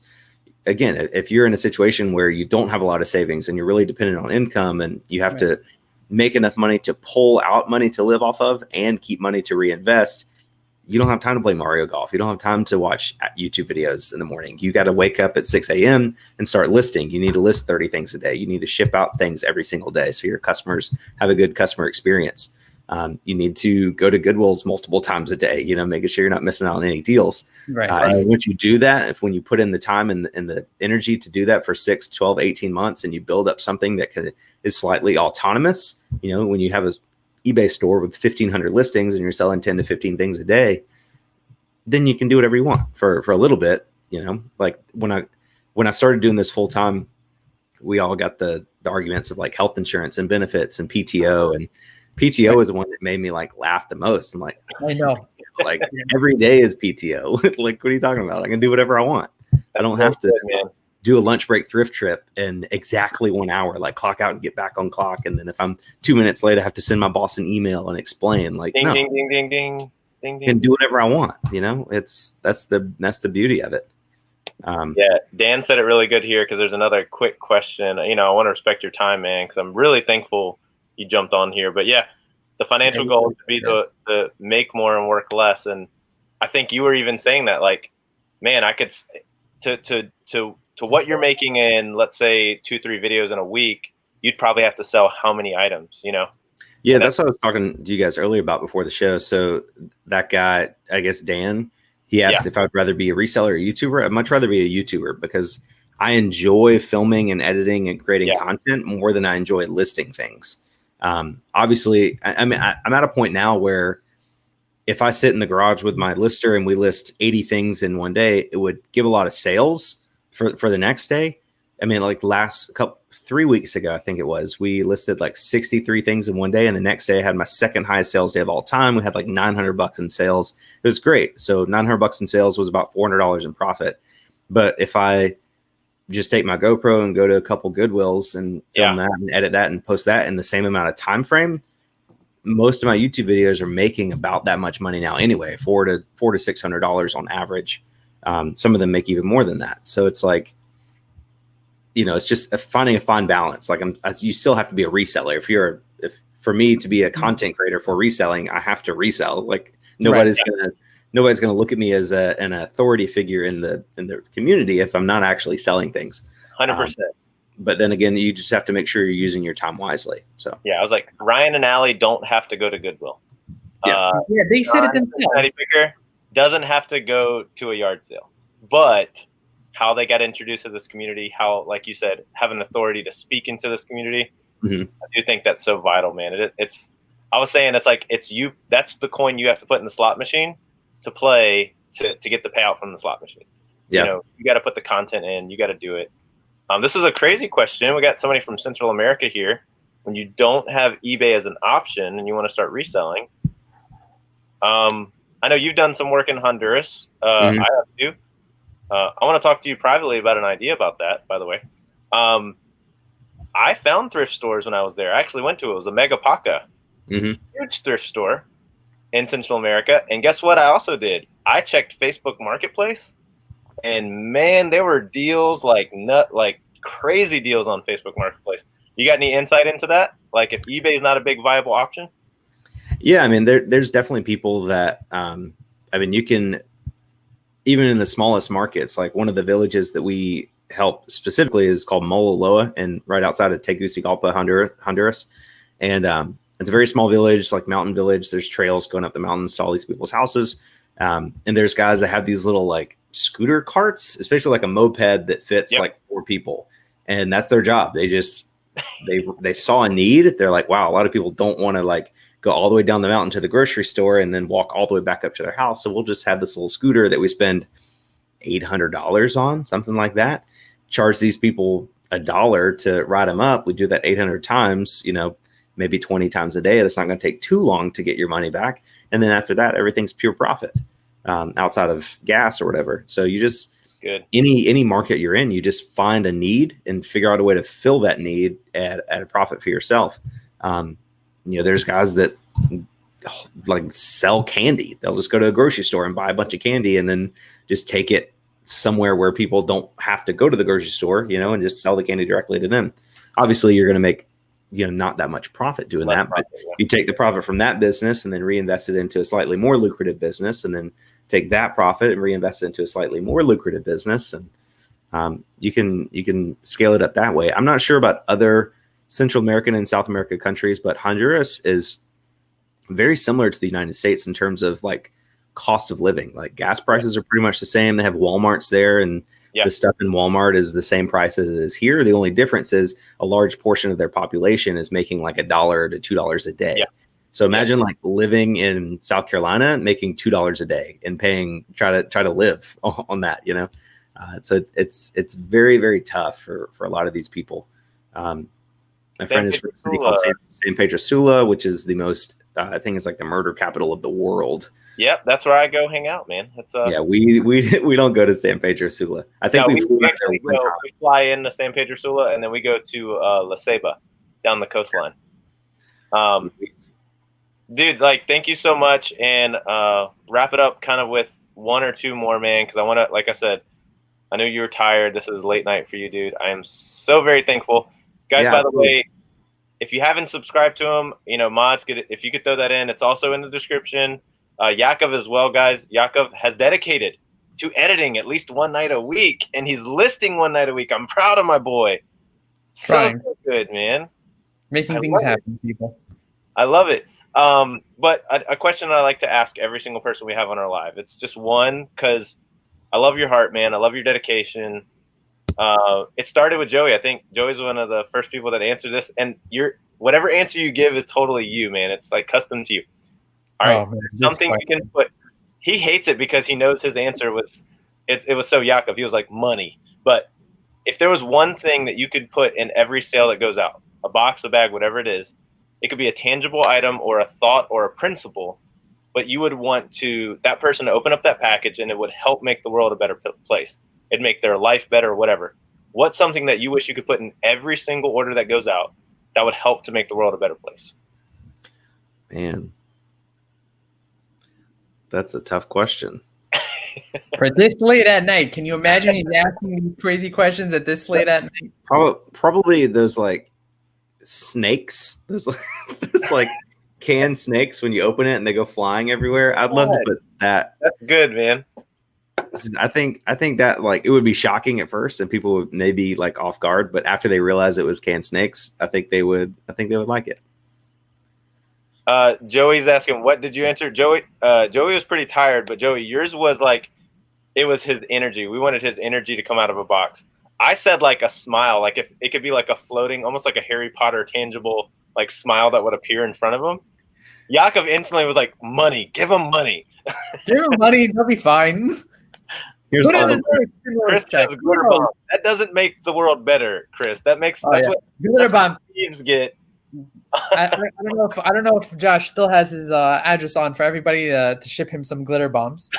again, if you're in a situation where you don't have a lot of savings and you're really dependent on income, and you have to make enough money to pull out money to live off of and keep money to reinvest, you don't have time to play Mario Golf. You don't have time to watch YouTube videos in the morning. You got to wake up at 6 a.m. and start listing. You need to list 30 things a day. You need to ship out things every single day so your customers have a good customer experience. You need to go to Goodwill's multiple times a day, making sure you're not missing out on any deals. Right. And once you do that, when you put in the time and the energy to do that for 6, 12, 18 months, and you build up something that is slightly autonomous, when you have a eBay store with 1,500 listings and you're selling 10 to 15 things a day, then you can do whatever you want for a little bit. Like when I started doing this full time, we all got the arguments of like health insurance and benefits and PTO, and PTO is the one that made me like laugh the most. I'm like, I know, like every day is PTO. Like, what are you talking about? I can do whatever I want. I don't have to do a lunch break thrift trip in exactly 1 hour, like clock out and get back on clock. And then if I'm 2 minutes late, I have to send my boss an email and explain, like, ding, no, ding, ding, ding, ding, ding, ding. can do whatever I want. That's the beauty of it. Yeah, Dan said it really good here, because there's another quick question. I want to respect your time, man, because I'm really thankful you jumped on here. But yeah, the financial goal is to be to make more and work less. And I think you were even saying that, like, man, I could to what you're making in, let's say 2-3 videos in a week, you'd probably have to sell how many items, Yeah, that's what I was talking to you guys earlier about before the show. So that guy, I guess Dan, he asked if I'd rather be a reseller or a YouTuber. I'd much rather be a YouTuber, because I enjoy filming and editing and creating content more than I enjoy listing things. Obviously, I'm at a point now where if I sit in the garage with my lister and we list 80 things in one day, it would give a lot of sales for the next day. I mean, like 3 weeks ago, I think it was, we listed like 63 things in one day. And the next day I had my second highest sales day of all time. We had like $900 in sales. It was great. So $900 in sales was about $400 in profit. But if I just take my GoPro and go to a couple Goodwills and film that and edit that and post that in the same amount of time frame, most of my YouTube videos are making about that much money now anyway, $400 to $600 on average. Some of them make even more than that. So it's like, it's just finding a fine balance. Like you still have to be a reseller. If for me to be a content creator for reselling, I have to resell. Like nobody's gonna look at me as an authority figure in the community if I'm not actually selling things. 100%. But then again, you just have to make sure you're using your time wisely. So yeah, I was like, Ryan and Allie don't have to go to Goodwill. Yeah, they said it themselves. Picker doesn't have to go to a yard sale, but how they got introduced to this community, how, like you said, have an authority to speak into this community. I do think that's so vital, man. I was saying, it's like, it's you, that's the coin you have to put in the slot machine to play to get the payout from the slot machine. Yeah. You got to put the content in, you got to do it. This is a crazy question. We got somebody from Central America here. When you don't have eBay as an option and you want to start reselling, I know you've done some work in Honduras. I have too. I want to talk to you privately about an idea about that, by the way. I found thrift stores when I was there. I actually went to it. It was a Mega Paca, huge thrift store in Central America. And guess what I also did? I checked Facebook Marketplace, and man, there were deals like crazy deals on Facebook Marketplace. You got any insight into that? Like if eBay is not a big viable option? Yeah, I mean, there's definitely people that, I mean, you can, even in the smallest markets, like one of the villages that we help specifically is called Mololoa, and right outside of Tegucigalpa, Honduras. And it's a very small village, like mountain village. There's trails going up the mountains to all these people's houses. And there's guys that have these little like scooter carts, especially like a moped that fits like 4 people. And that's their job. They just, they saw a need. They're like, wow, a lot of people don't want to like go all the way down the mountain to the grocery store and then walk all the way back up to their house. So we'll just have this little scooter that we spend $800 on, something like that. Charge these people $1 to ride them up. We do that 800 times, you know, maybe 20 times a day. That's not going to take too long to get your money back. And then after that, everything's pure profit, outside of gas or whatever. So you just, any market you're in, you just find a need and figure out a way to fill that need at a profit for yourself. You know, there's guys that like sell candy. They'll just go to a grocery store and buy a bunch of candy and then just take it somewhere where people don't have to go to the grocery store, you know, and just sell the candy directly to them. Obviously, you're going to make, you know, not that much profit doing that, but you take the profit from that business and then reinvest it into a slightly more lucrative business, and then take that profit and reinvest it into a slightly more lucrative business. And you can scale it up that way. I'm not sure about other Central American and South America countries, but Honduras is very similar to the United States in terms of like cost of living. Like gas prices are pretty much the same. They have Walmarts there, and the stuff in Walmart is the same price as it is here. The only difference is a large portion of their population is making like $1 to $2 a day. So imagine like living in South Carolina, making $2 a day and paying, try to live on that, you know? So it's very, very tough for a lot of these people. My friend is from a city called San Pedro Sula, which is the most, I think it's like the murder capital of the world. Yep, that's where I go hang out, man. That's yeah, we don't go to San Pedro Sula. I think we fly into San Pedro Sula and then we go to La Ceiba down the coastline. Dude, like, thank you so much, and wrap it up kind of with 1 or 2 more, man, because I want to, like I said, I know you're tired. This is late night for you, dude. I am so very thankful. Guys, by the way, if you haven't subscribed to him, you know, mods, if you could throw that in, it's also in the description. Yaakov as well, guys. Yaakov has dedicated to editing at least 1 night a week, and he's listing 1 night a week. I'm proud of my boy. So good, man. Making things happen, people. I love it. But a question I like to ask every single person we have on our live. It's just one, because I love your heart, man. I love your dedication. It started with Joey. I think Joey's one of the first people that answered this, and whatever answer you give is totally you, man. It's like custom to you. All right, something you can put. He hates it because he knows his answer was, it was so Yaakov. He was like money. But if there was one thing that you could put in every sale that goes out, a box, a bag, whatever it is, it could be a tangible item or a thought or a principle, but you would want that person to open up that package and it would help make the world a better place. It'd make their life better or whatever. What's something that you wish you could put in every single order that goes out that would help to make the world a better place? Man, that's a tough question. For this late at night, can you imagine he's asking these crazy questions at this late at night? Probably those like snakes, those like canned snakes when you open it and they go flying everywhere. I'd love to put that. That's good, man. I think that like it would be shocking at first and people would maybe like off guard, but after they realize it was canned snakes, I think they would like it. Joey's asking, what did you answer? Joey was pretty tired, but Joey, yours was like, it was his energy. We wanted his energy to come out of a box. I said like a smile, like if it could be like a floating, almost like a Harry Potter tangible like smile that would appear in front of him. Yaakov instantly was like, money, give him money. Give him money, they'll be fine. Here's Chris says glitter bomb. That doesn't make the world better, Chris. That makes what thieves get. I don't know if Josh still has his address on for everybody to ship him some glitter bombs.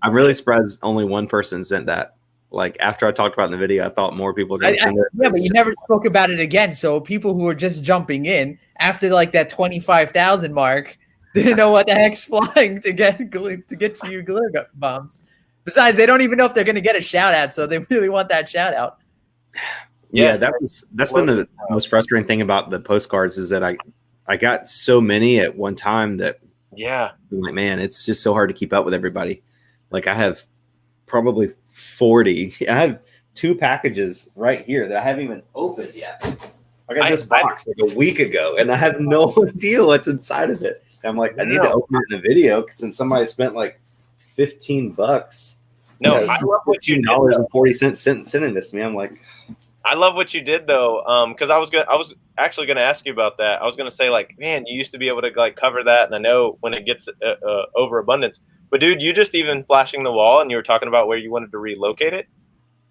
I'm really surprised only one person sent that. Like after I talked about it in the video, I thought more people were going to send it. Yeah, but you never spoke about it again. So people who were just jumping in after like that 25,000 mark didn't know what the heck's flying to get to you glitter bombs. Besides, they don't even know if they're going to get a shout out, so they really want that shout out. Yeah, that's been the most frustrating thing about the postcards is that I got so many at one time that I'm like, man, it's just so hard to keep up with everybody. Like I have probably 40. I have 2 packages right here that I haven't even opened yet. I got this box like a week ago, and I have no idea what's inside of it. And I'm like, I need to open it in a video since somebody spent like $15. No, I love what you did. $15.40 sending this to me. I'm like, I love what you did though, because I was actually gonna ask you about that. I was gonna say like, man, you used to be able to like cover that, and I know when it gets overabundance. But dude, you just even flashing the wall, and you were talking about where you wanted to relocate it,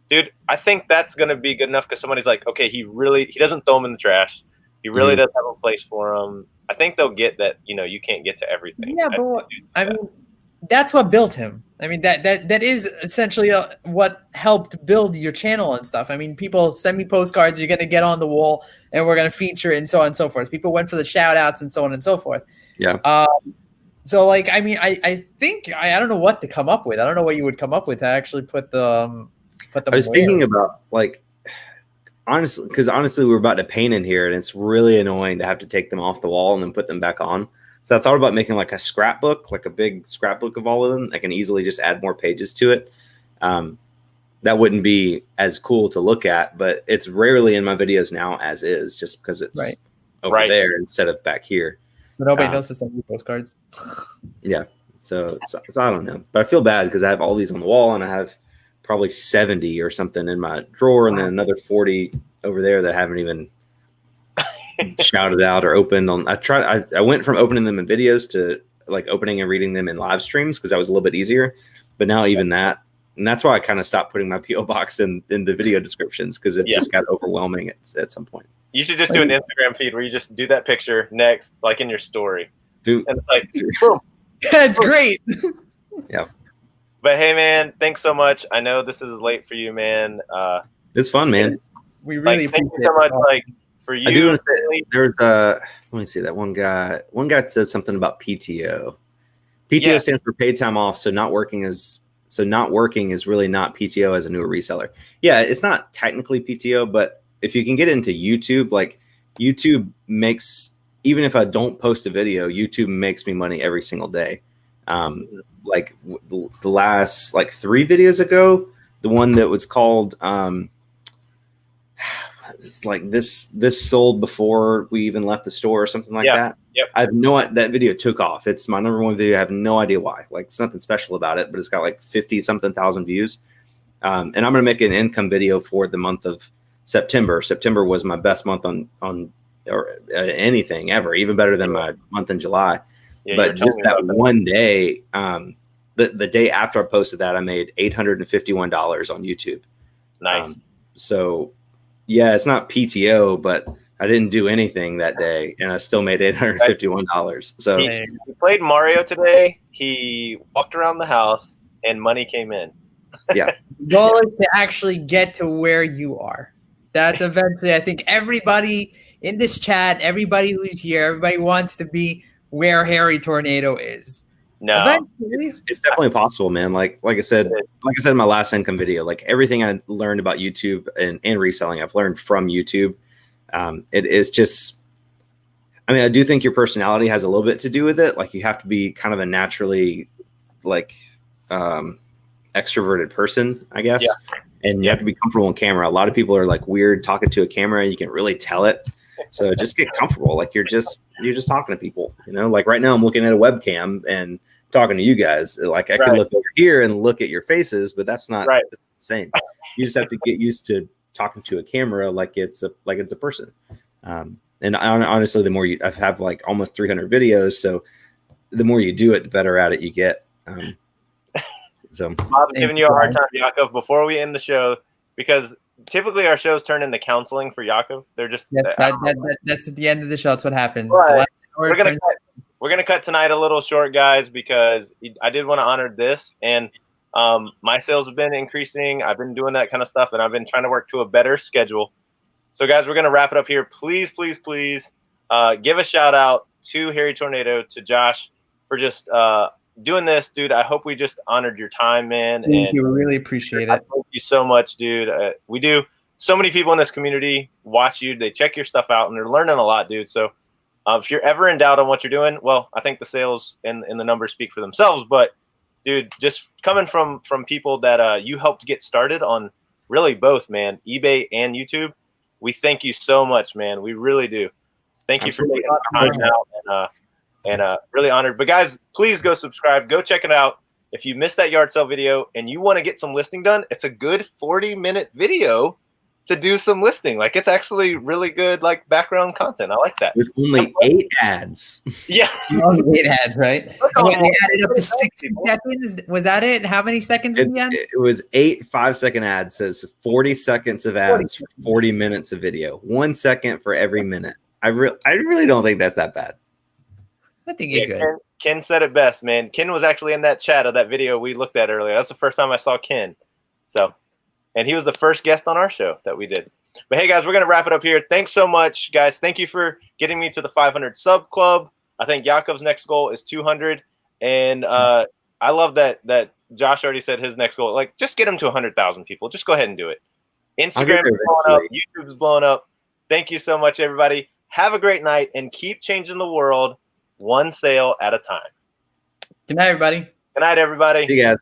dude. I think that's gonna be good enough because somebody's like, okay, he doesn't throw them in the trash. He really does have a place for them. I think they'll get that. You can't get to everything. Yeah, but I mean, that's what built him. I mean, that is essentially what helped build your channel and stuff. I mean, people send me postcards, you're going to get on the wall, and we're going to feature it and so on and so forth. People went for the shout outs and so on and so forth. Yeah. So, like, I mean, I think, I don't know what to come up with. I don't know what you would come up with to actually put the I was thinking about, like, honestly, we're about to paint in here, and it's really annoying to have to take them off the wall and then put them back on. So I thought about making like a scrapbook, like a big scrapbook of all of them. I can easily just add more pages to it. That wouldn't be as cool to look at, but it's rarely in my videos now as is, just because it's over there instead of back here. But nobody knows to send you postcards. Yeah. So I don't know. But I feel bad because I have all these on the wall, and I have probably 70 or something in my drawer, and then another 40 over there that I haven't even shouted out or opened on. I went from opening them in videos to like opening and reading them in live streams because that was a little bit easier. But now even that, and that's why I kind of stopped putting my PO box in the video descriptions because it just got overwhelming at some point. You should just do an Instagram feed where you just do that picture next, like in your story. Dude, and it's like, boom. Yeah, it's great. Yeah. But hey, man, thanks so much. I know this is late for you, man. It's fun, man. We really thank you so much. Like. For you, I do want to say there's let me see that one guy said something about PTO. PTO stands for paid time off. So not working is really not PTO as a newer reseller. Yeah, it's not technically PTO, but if you can get into YouTube, like YouTube makes, even if I don't post a video, YouTube makes me money every single day. Like the last like 3 videos ago, the one that was called it's like this sold before we even left the store or something like that. Yep. I have that video took off. It's my #1 video. I have no idea why. Like it's nothing special about it, but it's got like 50 something thousand views. And I'm gonna make an income video for the month of September. September was my best month on anything ever, even better than my month in July. Yeah, but just that one day, the day after I posted that, I made $851 on YouTube. Nice. So yeah, it's not PTO, but I didn't do anything that day, and I still made $851. So he played Mario today. He walked around the house, and money came in. Yeah. The goal is to actually get to where you are. That's eventually, I think everybody in this chat, everybody who's here, everybody wants to be where Harry Tornado is. No, it's definitely possible, man. Like I said in my last income video, like everything I learned about YouTube and reselling, I've learned from YouTube. It is just, I mean, I do think your personality has a little bit to do with it. Like you have to be kind of a naturally like extroverted person, I guess. Yeah. And you have to be comfortable on camera. A lot of people are like weird talking to a camera, and you can really tell it. So just get comfortable. Like you're just talking to people, like right now I'm looking at a webcam and talking to you guys. Like I could look over here and look at your faces, but that's not the same. You just have to get used to talking to a camera like it's a person. And honestly, the more I have like almost 300 videos. So the more you do it, the better at it you get. So I'm giving you a hard time, Yaakov, before we end the show, because typically our shows turn into counseling for Yaakov. They're just that's at the end of the show. That's what happens. We're gonna cut tonight a little short, guys, because I did want to honor this, and My sales have been increasing. I've been doing that kind of stuff, and I've been trying to work to a better schedule. So, guys, we're going to wrap it up here. Please, please, please give a shout out to Harry Tornado, to Josh for just doing this, dude. I hope we just honored your time, man. Thank you. Really appreciate it. Thank you so much, dude. We do. So many people in this community watch you. They check your stuff out, and they're learning a lot, dude. So if you're ever in doubt on what you're doing, well, I think the sales and the numbers speak for themselves. But, dude, just coming from people that you helped get started on really both, man, eBay and YouTube, we thank you so much, man. We really do. Thank you for taking the time out and really honored. But, guys, please go subscribe. Go check it out. If you missed that yard sale video and you want to get some listing done, it's a good 40-minute video to do some listing. Like, it's actually really good, like, background content. I like that. With only 8 ads. Yeah. Only 8 ads, right? They added up to 60 seconds. Was that it? How many seconds in the end? It was 8 5-second ads. So it's 40 seconds of ads for 40 minutes of video. 1 second for every minute. I really don't think that's that bad. I think you're good. Ken said it best, man. Ken was actually in that chat of that video we looked at earlier. That's the first time I saw Ken. So, and he was the first guest on our show that we did. But hey, guys, we're going to wrap it up here. Thanks so much, guys. Thank you for getting me to the 500 sub club. I think Yaakov's next goal is 200. And I love that Josh already said his next goal. Like, just get him to 100,000 people. Just go ahead and do it. Instagram is blowing up. YouTube is blowing up. Thank you so much, everybody. Have a great night and keep changing the world one sale at a time. Good night, everybody. Good night, everybody. See you guys.